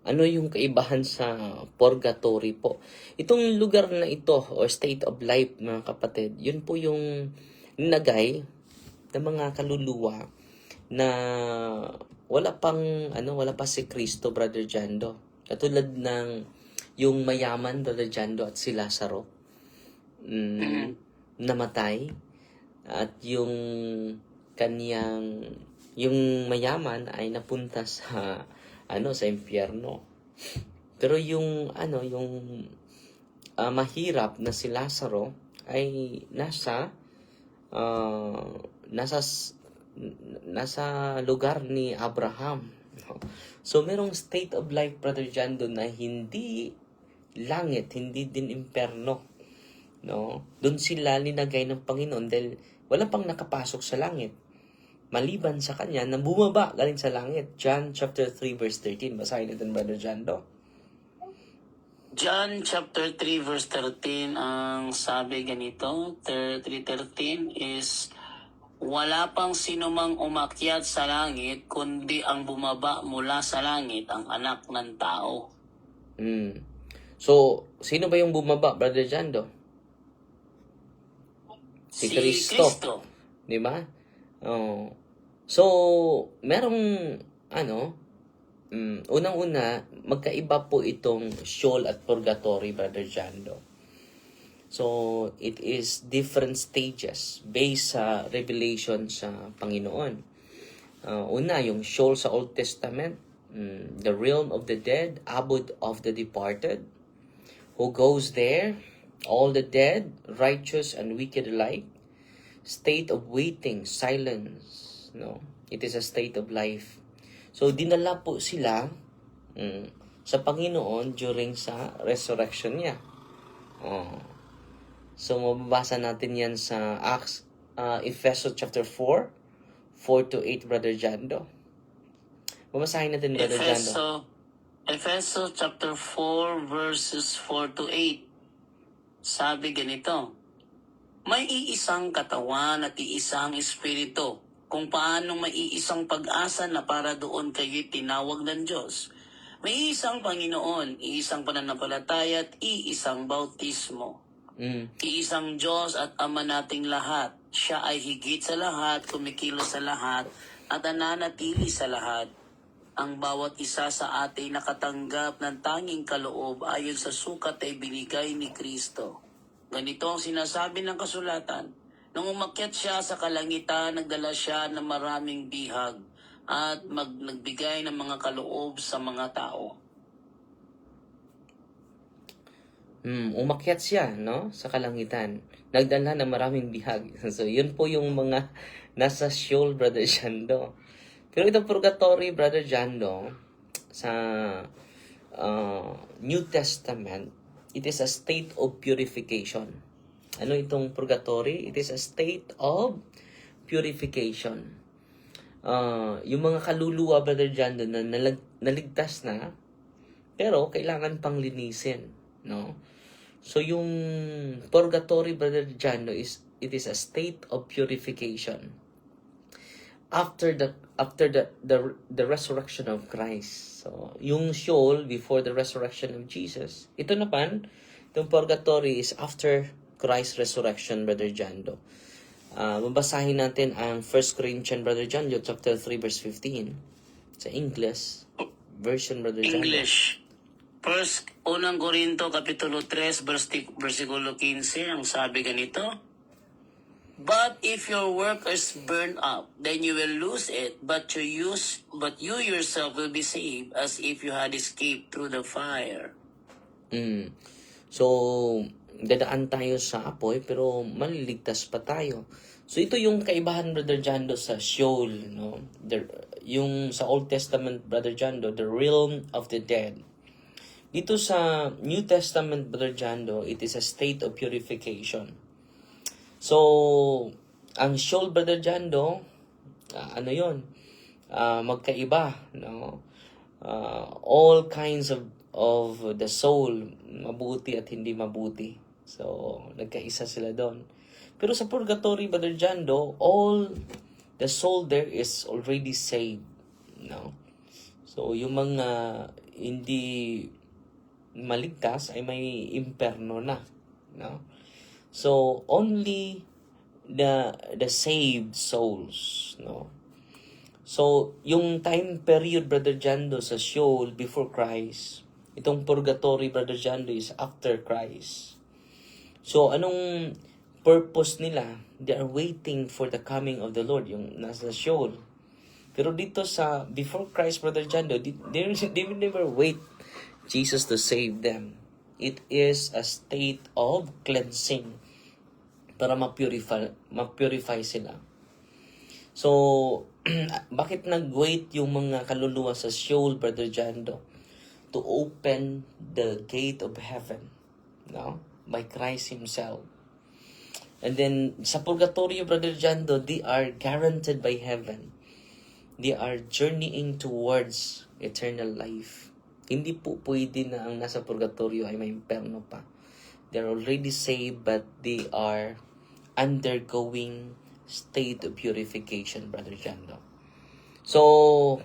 ano yung kaibahan sa purgatory po. Itong lugar na ito or state of life, mga kapatid, yun po yung nagay ng mga kaluluwa na wala pa si Kristo, Brother Jando. Katulad ng yung mayaman, Brother Jando, at si Lazaro namatay, at yung mayaman ay napunta sa sa impyerno. Pero yung mahirap na si Lazaro ay nasa lugar ni Abraham. So merong state of life, Brother John, doon na hindi langit, hindi din impyerno, no? Doon sila linagay ng Panginoon dahil wala pang nakapasok sa langit maliban sa kanya na bumaba galing sa langit. John chapter 3 verse 13. Basahin natin, Brother Jando. John chapter 3 verse 13, ang sabi ganito, 3:13 is, wala pang sinumang umakyat sa langit, kundi ang bumaba mula sa langit, ang anak ng tao. So, sino ba yung bumaba, Brother Jando? Si Kristo. Di ba? So, merong unang-una, magkaiba po itong Sheol at Purgatory, Brother Jando. So, it is different stages based sa revelation sa Panginoon. Una, yung Sheol sa Old Testament, the realm of the dead, abode of the departed. Who goes there? All the dead, righteous and wicked alike. State of waiting, silence. No, it is a state of life. So dinala po sila sa Panginoon during sa resurrection niya. So mababasa natin yan sa Ephesians chapter 4 to 8, Brother Jando. Babasahin natin, Brother Jando. Ephesians chapter 4 verses 4 to 8. Sabi ganito, may iisang katawan at iisang espiritu, kung paano may iisang pag-asa na para doon kayo'y tinawag ng Diyos. May isang Panginoon, iisang pananampalataya at iisang bautismo. Iisang Diyos at Ama nating lahat. Siya ay higit sa lahat, kumikilos sa lahat, at nananatili sa lahat. Ang bawat isa sa atin nakatanggap ng tanging kaloob ayon sa sukat ay binigay ni Kristo. Ganito ang sinasabi ng kasulatan. Nung umakyat siya sa kalangitan, nagdala siya ng maraming bihag at nagbigay ng mga kaloob sa mga tao. umakyat siya, no, sa kalangitan. Nagdala ng maraming bihag. So, yun po yung mga nasa Sheol, Brother Jando. Pero itong purgatory, Brother Jando, sa New Testament, it is a state of purification. Ano itong purgatory? It is a state of purification. Yung mga kaluluwa, Brother Jando, na naligtas na, pero kailangan pang linisin, no? So yung purgatory, Brother Jando, it is a state of purification after the resurrection of Christ. So yung Sheol before the resurrection of Jesus. Ito naman, yung purgatory is after Christ's resurrection, Brother Jando. Babasahin natin ang 1 Corinthians, Brother Jando, chapter 3, verse 15. Sa English version, Brother Jando. English. First, unang Korinto, kapitulo 3, versikulo 15, ang sabi ganito, "But if your work is burned up, then you will lose it, but you yourself will be saved, as if you had escaped through the fire." So, dadaan tayo sa apoy, pero maliligtas pa tayo. So, ito yung kaibahan, Brother Jando, sa Sheol, no? Yung sa Old Testament, Brother Jando, the realm of the dead. Dito sa New Testament, Brother Jando, it is a state of purification. So, ang Sheol, Brother Jando, ano yun? Magkaiba, no? All kinds of the soul, mabuti at hindi mabuti. So, nagkaisa sila doon. Pero sa purgatory, Brother Jando, all the soul there is already saved, no? So, yung mga hindi maligtas ay may imperno na, no? So only the saved souls, no? So yung time period, Brother Jando, sa Sheol before Christ, itong purgatory, Brother Jando, is after Christ. So anong purpose nila? They are waiting for the coming of the Lord, yung nasa Sheol. Pero dito sa before Christ, Brother Jando, they will never wait Jesus to save them. It is a state of cleansing para ma-purify sila. So, bakit nag-wait yung mga kaluluwa sa Sheol, Brother Jando? To open the gate of heaven, no? By Christ Himself. And then, sa purgatorio, Brother Jando, they are guaranteed by heaven. They are journeying towards eternal life. Hindi po pwede na ang nasa purgatorio ay may imperno pa. They're already saved, but they are undergoing state of purification, Brother Jando. So,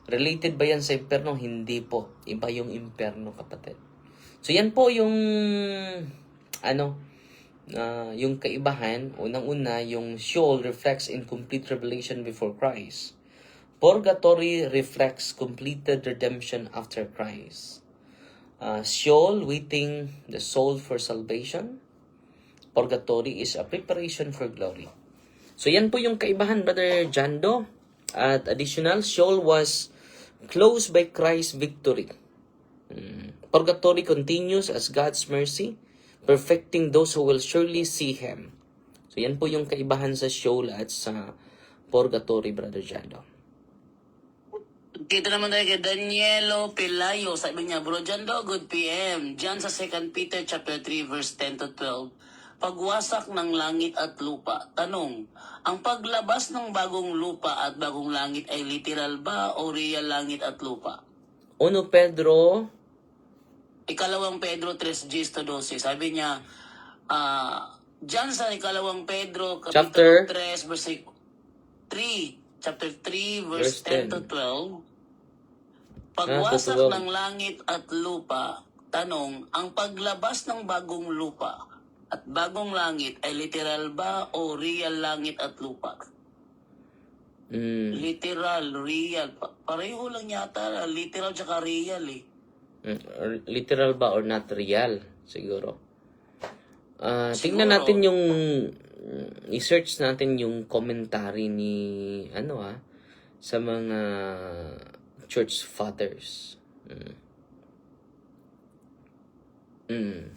related ba yan sa imperno? Hindi po. Iba yung imperno, kapatid. So, yan po yung yung kaibahan. Unang-una, yung Sheol reflects incomplete revelation before Christ. Purgatory reflects completed redemption after Christ. Sheol, waiting the soul for salvation. Purgatory is a preparation for glory. So yan po yung kaibahan, Brother Jando. At additional, Sheol was closed by Christ's victory. Purgatory continues as God's mercy, perfecting those who will surely see Him. So yan po yung kaibahan sa Sheol at sa Purgatory, Brother Jando. Kita naman tayo kay Danielo Pelayo. Sabi niya, Bro Jando, good PM. Diyan sa 2 Peter chapter 3 verse 10 to 12. Pagwasak ng langit at lupa. Tanong, ang paglabas ng bagong lupa at bagong langit ay literal ba o real langit at lupa? 1 Pedro, Ikalawang Pedro 3:10-12. Sabi niya, diyan sa Ikalawang Pedro Chapter? kapitulo 3 verse 3, chapter 3 verse 10 to 12. Pagwasak ng langit at lupa, tanong, ang paglabas ng bagong lupa at bagong langit ay literal ba o real langit at lupa? Literal, real. Pareho lang yata. Literal tsaka real eh. Literal ba or not real? Siguro. Tingnan Siguro. natin yung i-search natin yung commentary ni sa mga church fathers. Mm.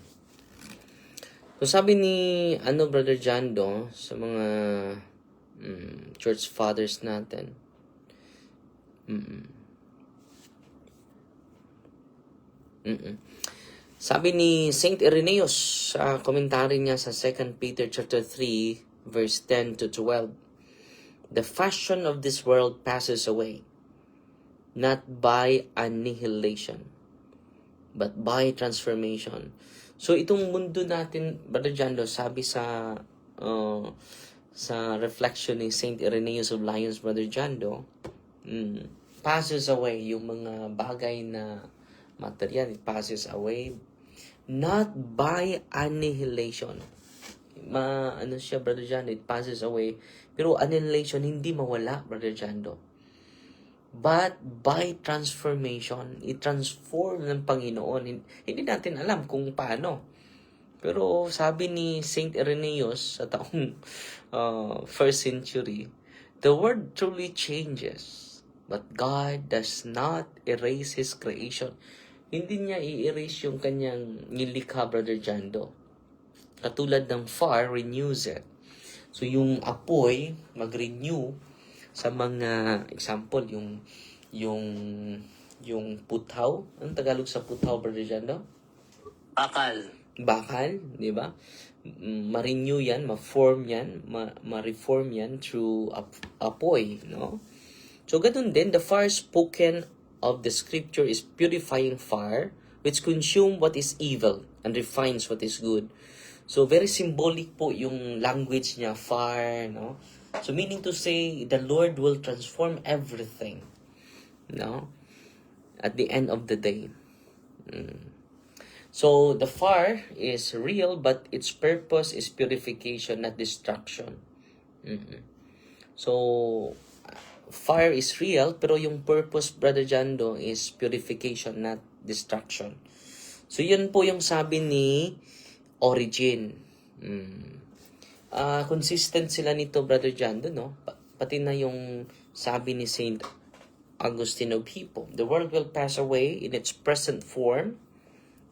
So sabi ni Brother Jando sa mga church fathers natin. Sabi ni Saint Irenaeus sa komentary niya sa 2 Peter chapter 3 verse 10 to 12. The fashion of this world passes away, not by annihilation, but by transformation. So itong mundo natin, Brother Jando, sabi sa reflection ni Saint Irenaeus of Lyons, Brother Jando, passes away yung mga bagay na material, it passes away not by annihilation. Ano siya, Brother Jando, it passes away. Pero annihilation, hindi mawala, Brother Jando. But by transformation, i-transform ng Panginoon. Hindi natin alam kung paano. Pero sabi ni Saint Irenaeus sa taong 1st century, the world truly changes, but God does not erase His creation. Hindi niya i-erase yung kanyang nilikha, Brother Jando. Katulad ng fire, renews it. So yung apoy, mag-renew sa mga example, yung putaw. Anong Tagalog sa putaw, Brother Jando? Bakal, di ba? Ma-renew yan, ma-form yan, ma-reform yan through apoy, no? So, ganun din, the fire spoken of the scripture is purifying fire, which consume what is evil and refines what is good. So, very symbolic po yung language niya, fire, no? So, meaning to say, the Lord will transform everything, no? At the end of the day. So, the fire is real, but its purpose is purification, not destruction. So, fire is real, pero yung purpose, Brother Jando, is purification, not destruction. So, yun po yung sabi ni Origen. Consistent sila nito, Brother Jando, no? Pati na yung sabi ni Saint Augustine of Hippo. The world will pass away in its present form,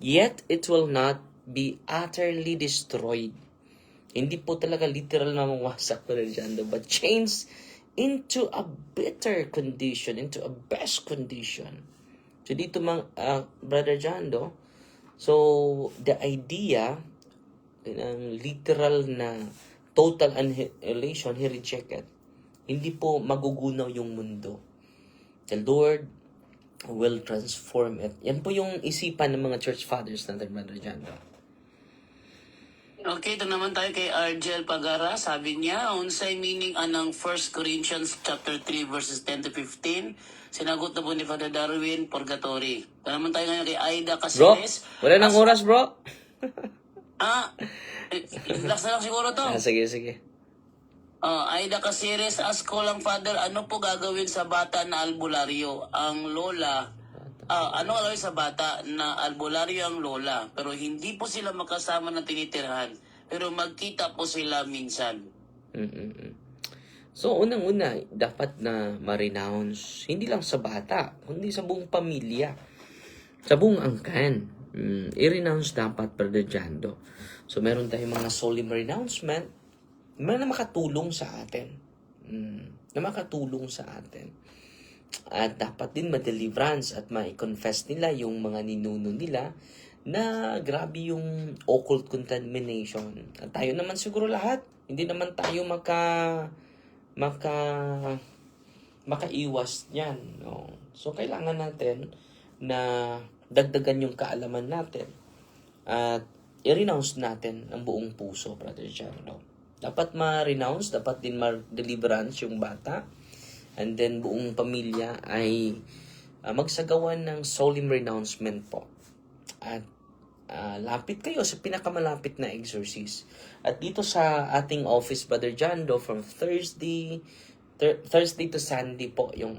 yet it will not be utterly destroyed. Hindi po talaga literal na mawasak, Brother Jando, but change into a better condition, into a best condition. So dito Brother Jando, so the idea ng literal na total annihilation, he rejected. Hindi po magugunaw yung mundo. The Lord will transform it. Yan po yung isipan ng mga church fathers natin, Brother Jando. Okay, ito naman tayo kay Argel Pagara. Sabi niya, unsay meaning anang 1 Corinthians chapter 3 verses 10 to 15. Sinagot na po ni Father Darwin, purgatory. Ito naman tayo ngayon kay Aida Bro, Casiles. wala nang oras, bro. Last na lang siguro to. Sige. Aida Casiles, ask ko lang, Father, ano po gagawin sa bata na albularyo? Ang lola, ano gagawin sa bata na albularyo ang lola, pero hindi po sila makasama na tinitirhan, pero magkita po sila minsan. So, unang-una, dapat na ma-renounce, hindi lang sa bata, kundi sa buong pamilya, sa buong angkan. I-renounce dapat, Brother Jando. So, meron tayong mga solemn renouncement na makatulong sa atin. At dapat din ma-deliverance at ma-confess nila yung mga ninuno nila na grabe yung occult contamination. At tayo naman siguro lahat, hindi naman tayo makaiwas niyan, no? So, kailangan natin na dagdagan yung kaalaman natin at i-renounce natin ang buong puso, Brother Jando. Dapat ma-renounce, dapat din ma-deliverance yung bata, and then buong pamilya ay magsagawan ng solemn renouncement po. At lapit kayo sa pinakamalapit na exorcist. At dito sa ating office, Brother Jando, from Thursday to Sunday po yung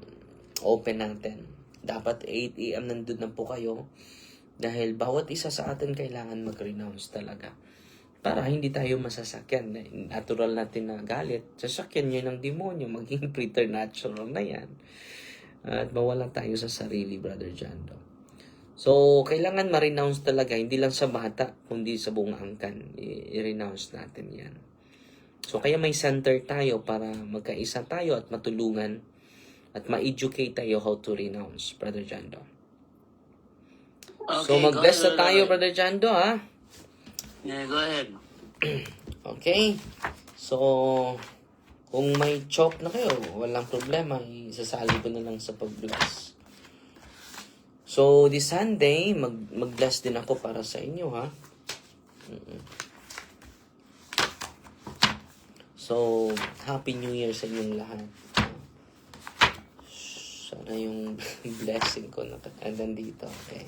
open natin. Dapat 8 a.m. nandun na po kayo dahil bawat isa sa atin kailangan mag-renounce talaga para hindi tayo masasakyan. Natural natin na galit, sasakyan nyo ng demonyo, maging preternatural na yan at mawala tayo sa sarili, Brother Jando. So, kailangan ma-renounce talaga, hindi lang sa bata, kundi sa buong angkan. I-renounce natin yan. So, kaya may center tayo para magkaisa tayo at matulungan at ma-educate tayo how to renounce, Brother Jando. So, Okay, mag-bless go na ahead, tayo, Brother. Brother Jando, ha? Yeah, go ahead. Okay. So, kung may chop na kayo, walang problema. Isasali ko na lang sa pag-bless. So, this Sunday, mag-bless din ako para sa inyo, ha? So, Happy New Year sa inyong lahat. Sana yung blessing ko nandito. Okay.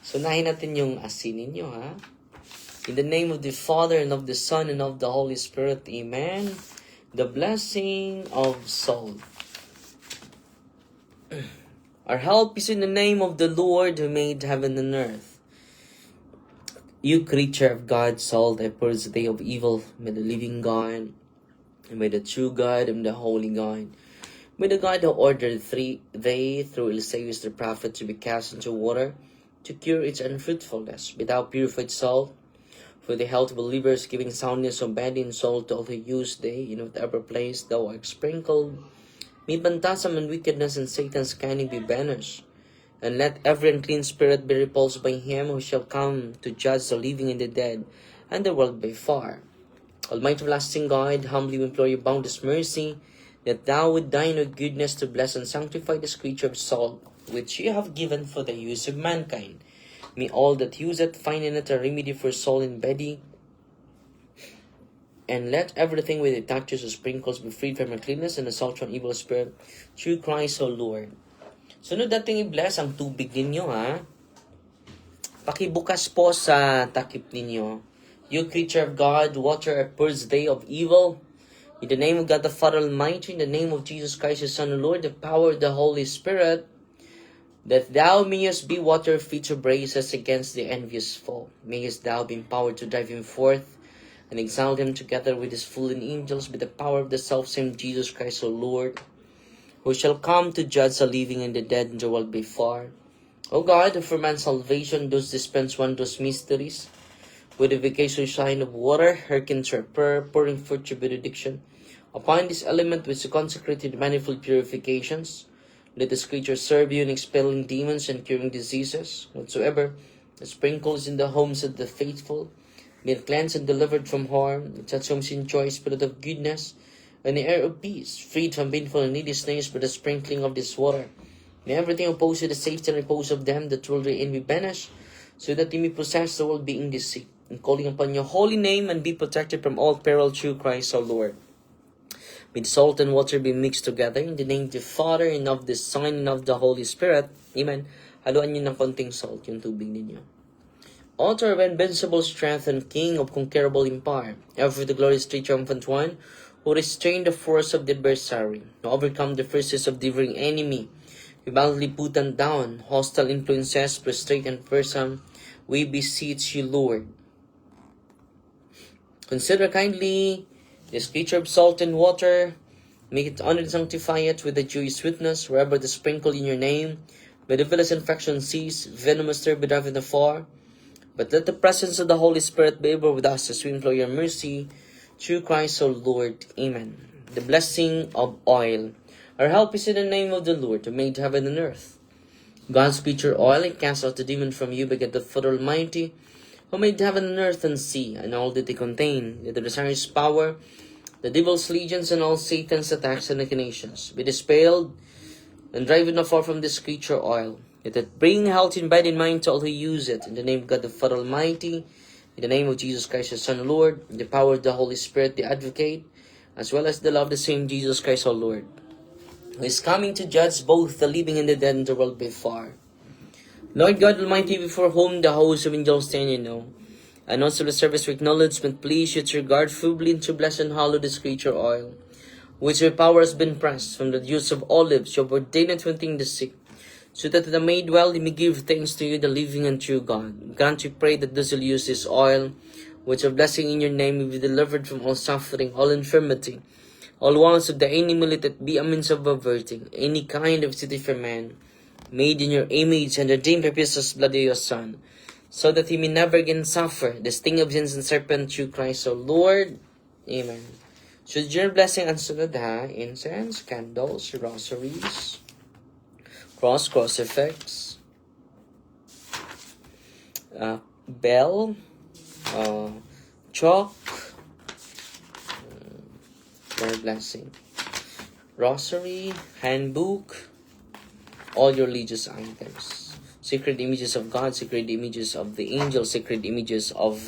So, nahin natin yung asin ninyo, ha? In the name of the Father, and of the Son, and of the Holy Spirit, Amen. The blessing of salt. Our help is in the name of the Lord who made heaven and earth. You creature of God, salt, I purge the day of evil. May the living God, and may the true God, and the holy God, may the God who ordered they through Eliseus the prophet to be cast into water, to cure its unfruitfulness, without purified salt, for the health of believers, giving soundness of body and soul to all who use they, in whatever place thou art sprinkled. May bantasam and wickedness and Satan's cunning be banished, and let every unclean spirit be repulsed by him who shall come to judge the living and the dead, and the world by far. Almighty everlasting God, humbly we implore your boundless mercy, that thou would deign with goodness to bless and sanctify this creature of salt, which you have given for the use of mankind. May all that use it find in it a remedy for soul and body, and let everything with it touches or sprinkles be freed from uncleanness and assault from evil spirit, through Christ our Lord. Sunod nating i-bless ang tubig ninyo, ha? Pakibukas po sa takip ninyo. You creature of God, water a purge day of evil. In the name of God the Father Almighty, in the name of Jesus Christ, His Son, the Lord, the power of the Holy Spirit, that thou mayest be water fit to brace us against the envious foe. Mayest thou be empowered to drive him forth, and exalt him together with his fallen angels, by the power of the selfsame Jesus Christ, O Lord, who shall come to judge the living and the dead in the world by far. O God, who for man's salvation dost dispense wondrous mysteries, with the vacation shine of water, hearken to our prayer, pouring forth your benediction upon this element which is consecrated manifold purifications. Let this creature serve you in expelling demons and curing diseases, whatsoever the sprinkles in the homes of the faithful, be cleansed and delivered from harm, and such homes enjoy spirit of goodness, and the air of peace, freed from painful and needy snares by the sprinkling of this water. May everything opposed to the safety and repose of them that rule therein be banished, so that they may possess the world being deceived, and calling upon your holy name, and be protected from all peril through Christ our Lord. May the salt and water be mixed together, in the name of the Father, and of the Son, and of the Holy Spirit. Amen. Haluan nyo ng konting salt yung tubig ninyo. Author of invincible strength and King of conquerable empire, ever the glorious triumphant one, who restrained the force of the adversary, who overcome the forces of the devouring enemy, who boldly put them down, hostile influences prostrate and fearsome, we beseech you, Lord. Consider kindly this creature of salt and water, make it honor and sanctify it with the dewy sweetness, wherever the sprinkle in your name, may the villas infection cease, venomous terror be driven afar. But let the presence of the Holy Spirit be ever with us as we implore your mercy, through Christ our Lord. Amen. The blessing of oil. Our help is in the name of the Lord, who made heaven and earth. God's creature oil, and cast out the demon from you, beget the Father Almighty, who made heaven and earth and sea, and all that they contain, yet the desirous power, the devil's legions, and all Satan's attacks and machinations, be dispelled and driven afar from this creature oil. Let it bring health in body and mind to all who use it. In the name of God the Father Almighty, in the name of Jesus Christ, the Son, Lord, in the power of the Holy Spirit, the Advocate, as well as the love of the same Jesus Christ, our Lord, who is coming to judge both the living and the dead in the world by far. Lord God Almighty, before whom the host of angels stand, you know, and also the service of acknowledgement, please you to regard favorably and to bless and hallow this creature oil, which your power has been pressed from the juice of olives, you have ordained it to heal the sick, so that the made well they may give thanks to you, the living and true God. Grant, we pray, that those who use this oil, which are blessing in your name, may be delivered from all suffering, all infirmity, all wants of the enemy. Let it be a means of averting any kind of city for man, made in your image and redeemed by precious blood of your Son, so that he may never again suffer the sting of sins and serpent through Christ our Lord. Amen. Should your blessing and sunod ha, incense, candles, rosaries, crucifix, bell, chalk, your blessing, rosary, handbook, all your religious items, sacred images of God, sacred images of the angels, sacred images of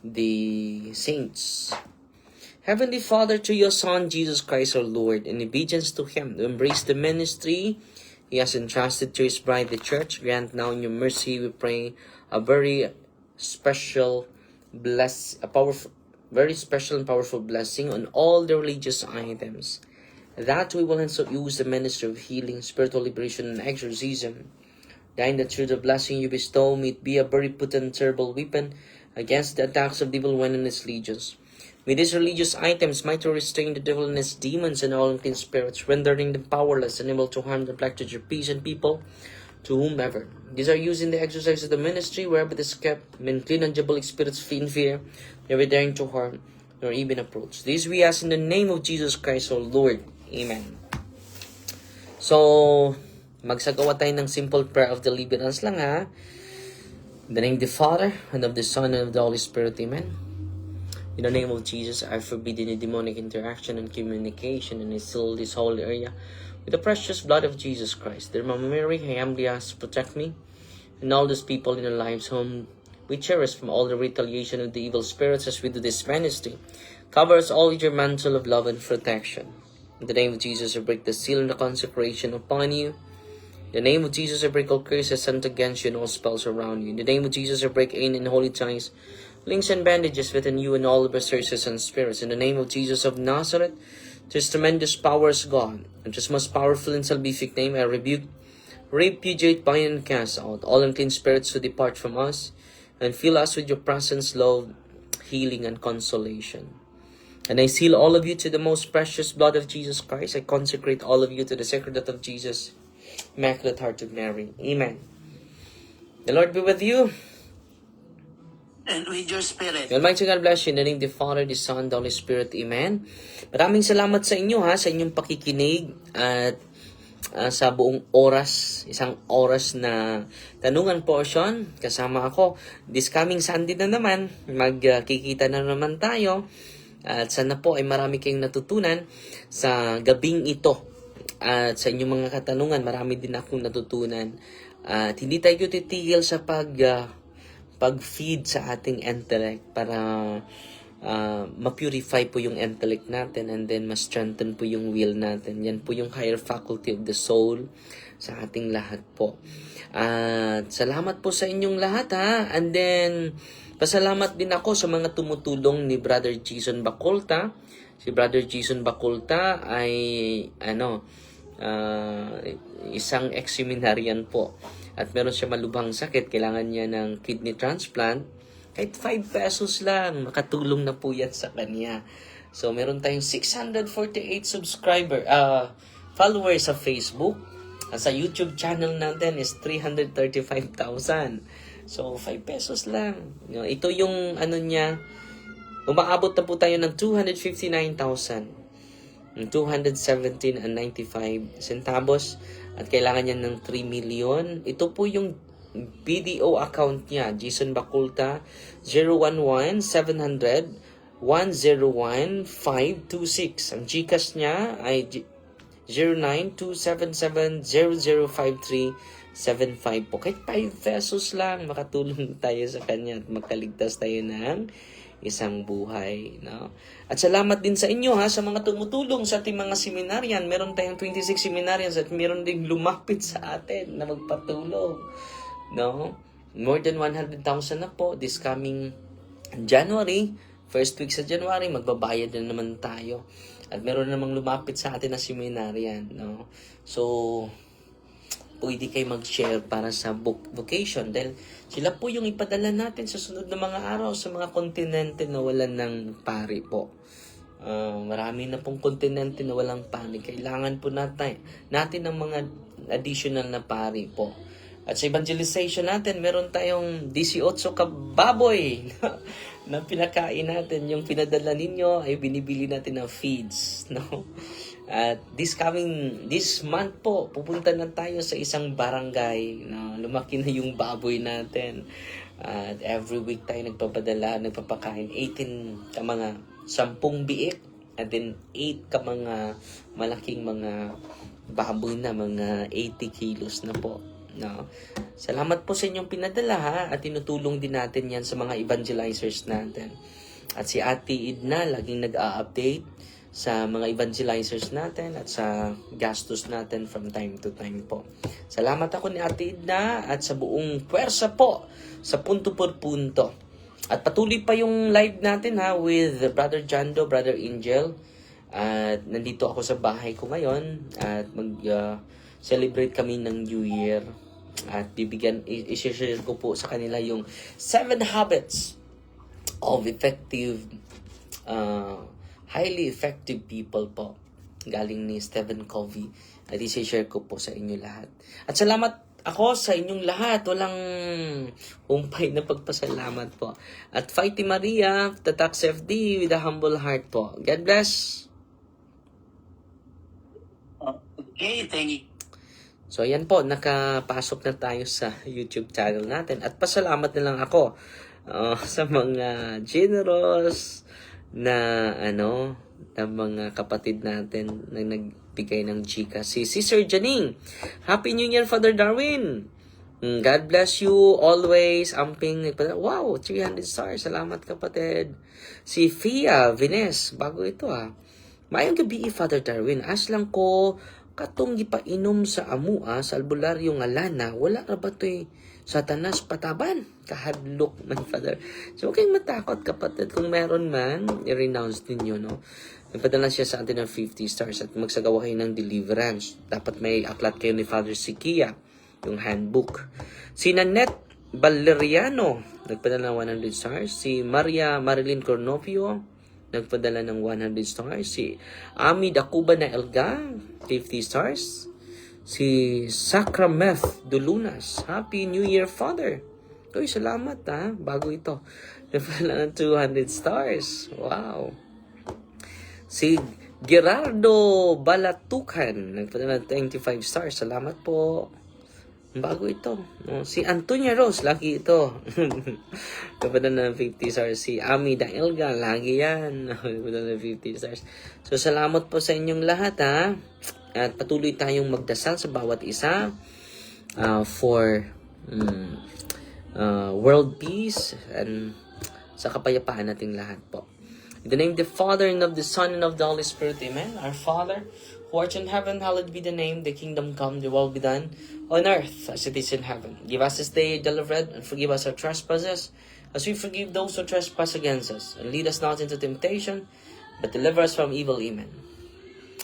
the saints. Heavenly Father, through your Son, Jesus Christ our Lord, in obedience to him, to embrace the ministry he has entrusted to his bride, the church, grant now in your mercy, we pray, a very special and powerful blessing on all the religious items, that we will also use the ministry of healing, spiritual liberation, and exorcism. Dying that through the blessing you bestow, may it be a very potent, terrible weapon against the attacks of the evil one and his legions. May these religious items might restrain the devil and his demons and all unclean spirits, rendering them powerless and able to harm the black church of peace and people to whomever. These are used in the exercise of the ministry, wherever it is kept. Men clean and diabolic spirits flee in fear, never daring to harm, nor even approach. This we ask in the name of Jesus Christ our Lord. Amen. So, magsagawa tayo ng simple prayer of deliverance lang ha. In the name of the Father, and of the Son, and of the Holy Spirit. Amen. In the name of Jesus, I forbid any demonic interaction and communication, and I seal this holy area with the precious blood of Jesus Christ. Dear Mama Mary, I humbly ask to protect me and all those people in our lives whom we cherish from all the retaliation of the evil spirits as we do this ministry. Cover us all with your mantle of love and protection. In the name of Jesus, I break the seal and the consecration upon you. In the name of Jesus, I break all curses sent against you and all spells around you. In the name of Jesus, I break in holy ties, links and bandages within you and all adversaries and spirits. In the name of Jesus of Nazareth, to his tremendous powers, God, and to his most powerful and salvific name, I rebuke, repudiate, bind, and cast out all unclean spirits to depart from us, and fill us with your presence, love, healing, and consolation. And I seal all of you to the most precious blood of Jesus Christ. I consecrate all of you to the sacred death of Jesus, Immaculate Heart of Mary. Amen. The Lord be with you. And with your spirit. The Almighty God bless you in the name of the Father, the Son, the Holy Spirit. Amen. Maraming salamat sa inyo ha, sa inyong pakikinig at sa buong oras, isang oras na tanungan portion. Kasama ako. This coming Sunday na naman, magkikita na naman tayo. At sana po ay marami kayong natutunan sa gabing ito. At sa inyong mga katanungan, marami din akong natutunan. At hindi tayo titigil sa pag-feed sa ating intellect para ma-purify po yung intellect natin and then ma-strengthen po yung will natin. Yan po yung higher faculty of the soul sa ating lahat po. At salamat po sa inyong lahat ha. And then, pasalamat din ako sa mga tumutulong ni Brother Jason Bacolta. Si Brother Jason Bacolta ay isang ex-seminarian po. At meron siya malubhang sakit, kailangan niya ng kidney transplant. Kahit 5 pesos lang, makatulong na po yan sa kanya. So, meron tayong 648 followers sa Facebook. At sa YouTube channel natin is 335,000. So, 5 pesos lang. Ito yung umaabot na po tayo ng 259,217.95 centavos. At kailangan niya ng 3 million. Ito po yung BDO account niya. Jason Bacolta, 011-700-101-526. Ang GCash niya ay 0927700537 po. Kahit 5 pesos lang, makatulong tayo sa kanya at makaligtas tayo ng isang buhay, no? At salamat din sa inyo ha, sa mga tumutulong sa ating mga seminaryan. Meron tayong 26 seminarians at meron ding lumapit sa atin na magpatulong, no? More than 100,000 na po this coming January. First week sa January, magbabayad na naman tayo. At meron namang lumapit sa atin na seminarian, no? So, pwede kayo mag-share para sa vocation dahil sila po yung ipadala natin sa sunod na mga araw sa mga kontinente na walang ng pari po. Marami na pong kontinente na walang pari. Kailangan po natin ng mga additional na pari po. At sa evangelization natin, meron tayong 18 kababoy na pinakain natin. Yung pinadala ninyo ay binibili natin ng feeds. No? At this month po, pupunta na tayo sa isang barangay. No? Lumaki na yung baboy natin. At every week tayo nagpapakain 18 ka mga 10 biik. And then 8 ka mga malaking mga baboy na mga 80 kilos na po. No. Salamat po sa inyong pinadala ha, at tinutulong din natin yan sa mga evangelizers natin. At si Ate Idna laging nag-a-update sa mga evangelizers natin at sa gastos natin from time to time po. Salamat ako ni Ate Idna at sa buong puwersa po sa punto por punto. At patuloy pa yung live natin ha with Brother Jando, Brother Angel. At nandito ako sa bahay ko ngayon at celebrate kami ng New Year. At i-share ko po sa kanila yung 7 habits of highly effective people po. Galing ni Stephen Covey. At i-share ko po sa inyo lahat. At salamat ako sa inyong lahat. Walang humpay na pagpasalamat po. At Fighty Maria, Tatax FD with a humble heart po. God bless. Okay, thank you. So, ayan po, nakapasok na tayo sa YouTube channel natin. At pasalamat na lang ako sa mga generous na mga kapatid natin na nagbigay ng chika. Si Sir Janing, Happy New Year, Father Darwin. God bless you always. Amping, wow, 300 stars. Salamat kapatid. Si Fia Vines, bago ito Mayong gabi, Father Darwin. As lang ko, katong gipainom sa amua sa albularyo nga lana, wala ra ba to'y satanas pataban? Kahadlok man, Father. So, huwag kayong matakot, kapatid. Kung meron man, i-renounce ninyo, no? Nagpadala siya sa atin ng 50 stars at magsagawa kayo ng deliverance. Dapat may aklat kayo ni Father Sikia, yung handbook. Si Nanette Valeriano, nagpadala ng 100 stars. Si Marilyn Cornopio, nagpadala ng 100 stars. Si Ami Dacuba na Elga, 50 stars. Si Sacrameth Dulunas, Happy New Year, Father. Uy, salamat bago ito. Nagpadala ng 200 stars. Wow. Si Gerardo Balatukan, nagpadala ng 25 stars. Salamat po. Bago ito. Si Antonia Rose, lagi ito. Nagpadala ng 50 stars. Si Ami Daelga, lagi yan. Nagpadala ng 50 stars. So, salamat po sa inyong lahat At patuloy tayong magdasal sa bawat isa for world peace and sa kapayapaan nating lahat po. In the name of the Father, and of the Son, and of the Holy Spirit, Amen. Our Father, who art in heaven, hallowed be the name. The kingdom come, the will be done on earth as it is in heaven. Give us this day our daily bread, and forgive us our trespasses, as we forgive those who trespass against us. And lead us not into temptation, but deliver us from evil. Amen.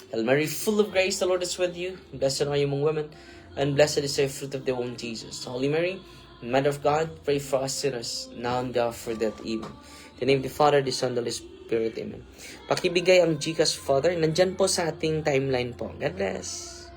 Hail Mary, full of grace, the Lord is with you. Blessed are you among women, and blessed is the fruit of the womb, Jesus. Holy Mary, Mother of God, pray for us sinners, now and the hour for death. Amen. In the name of the Father, the Son, and the Holy Spirit. Amen. Pakibigay ang Gcash, Father. Nandyan po sa ating timeline po. God bless.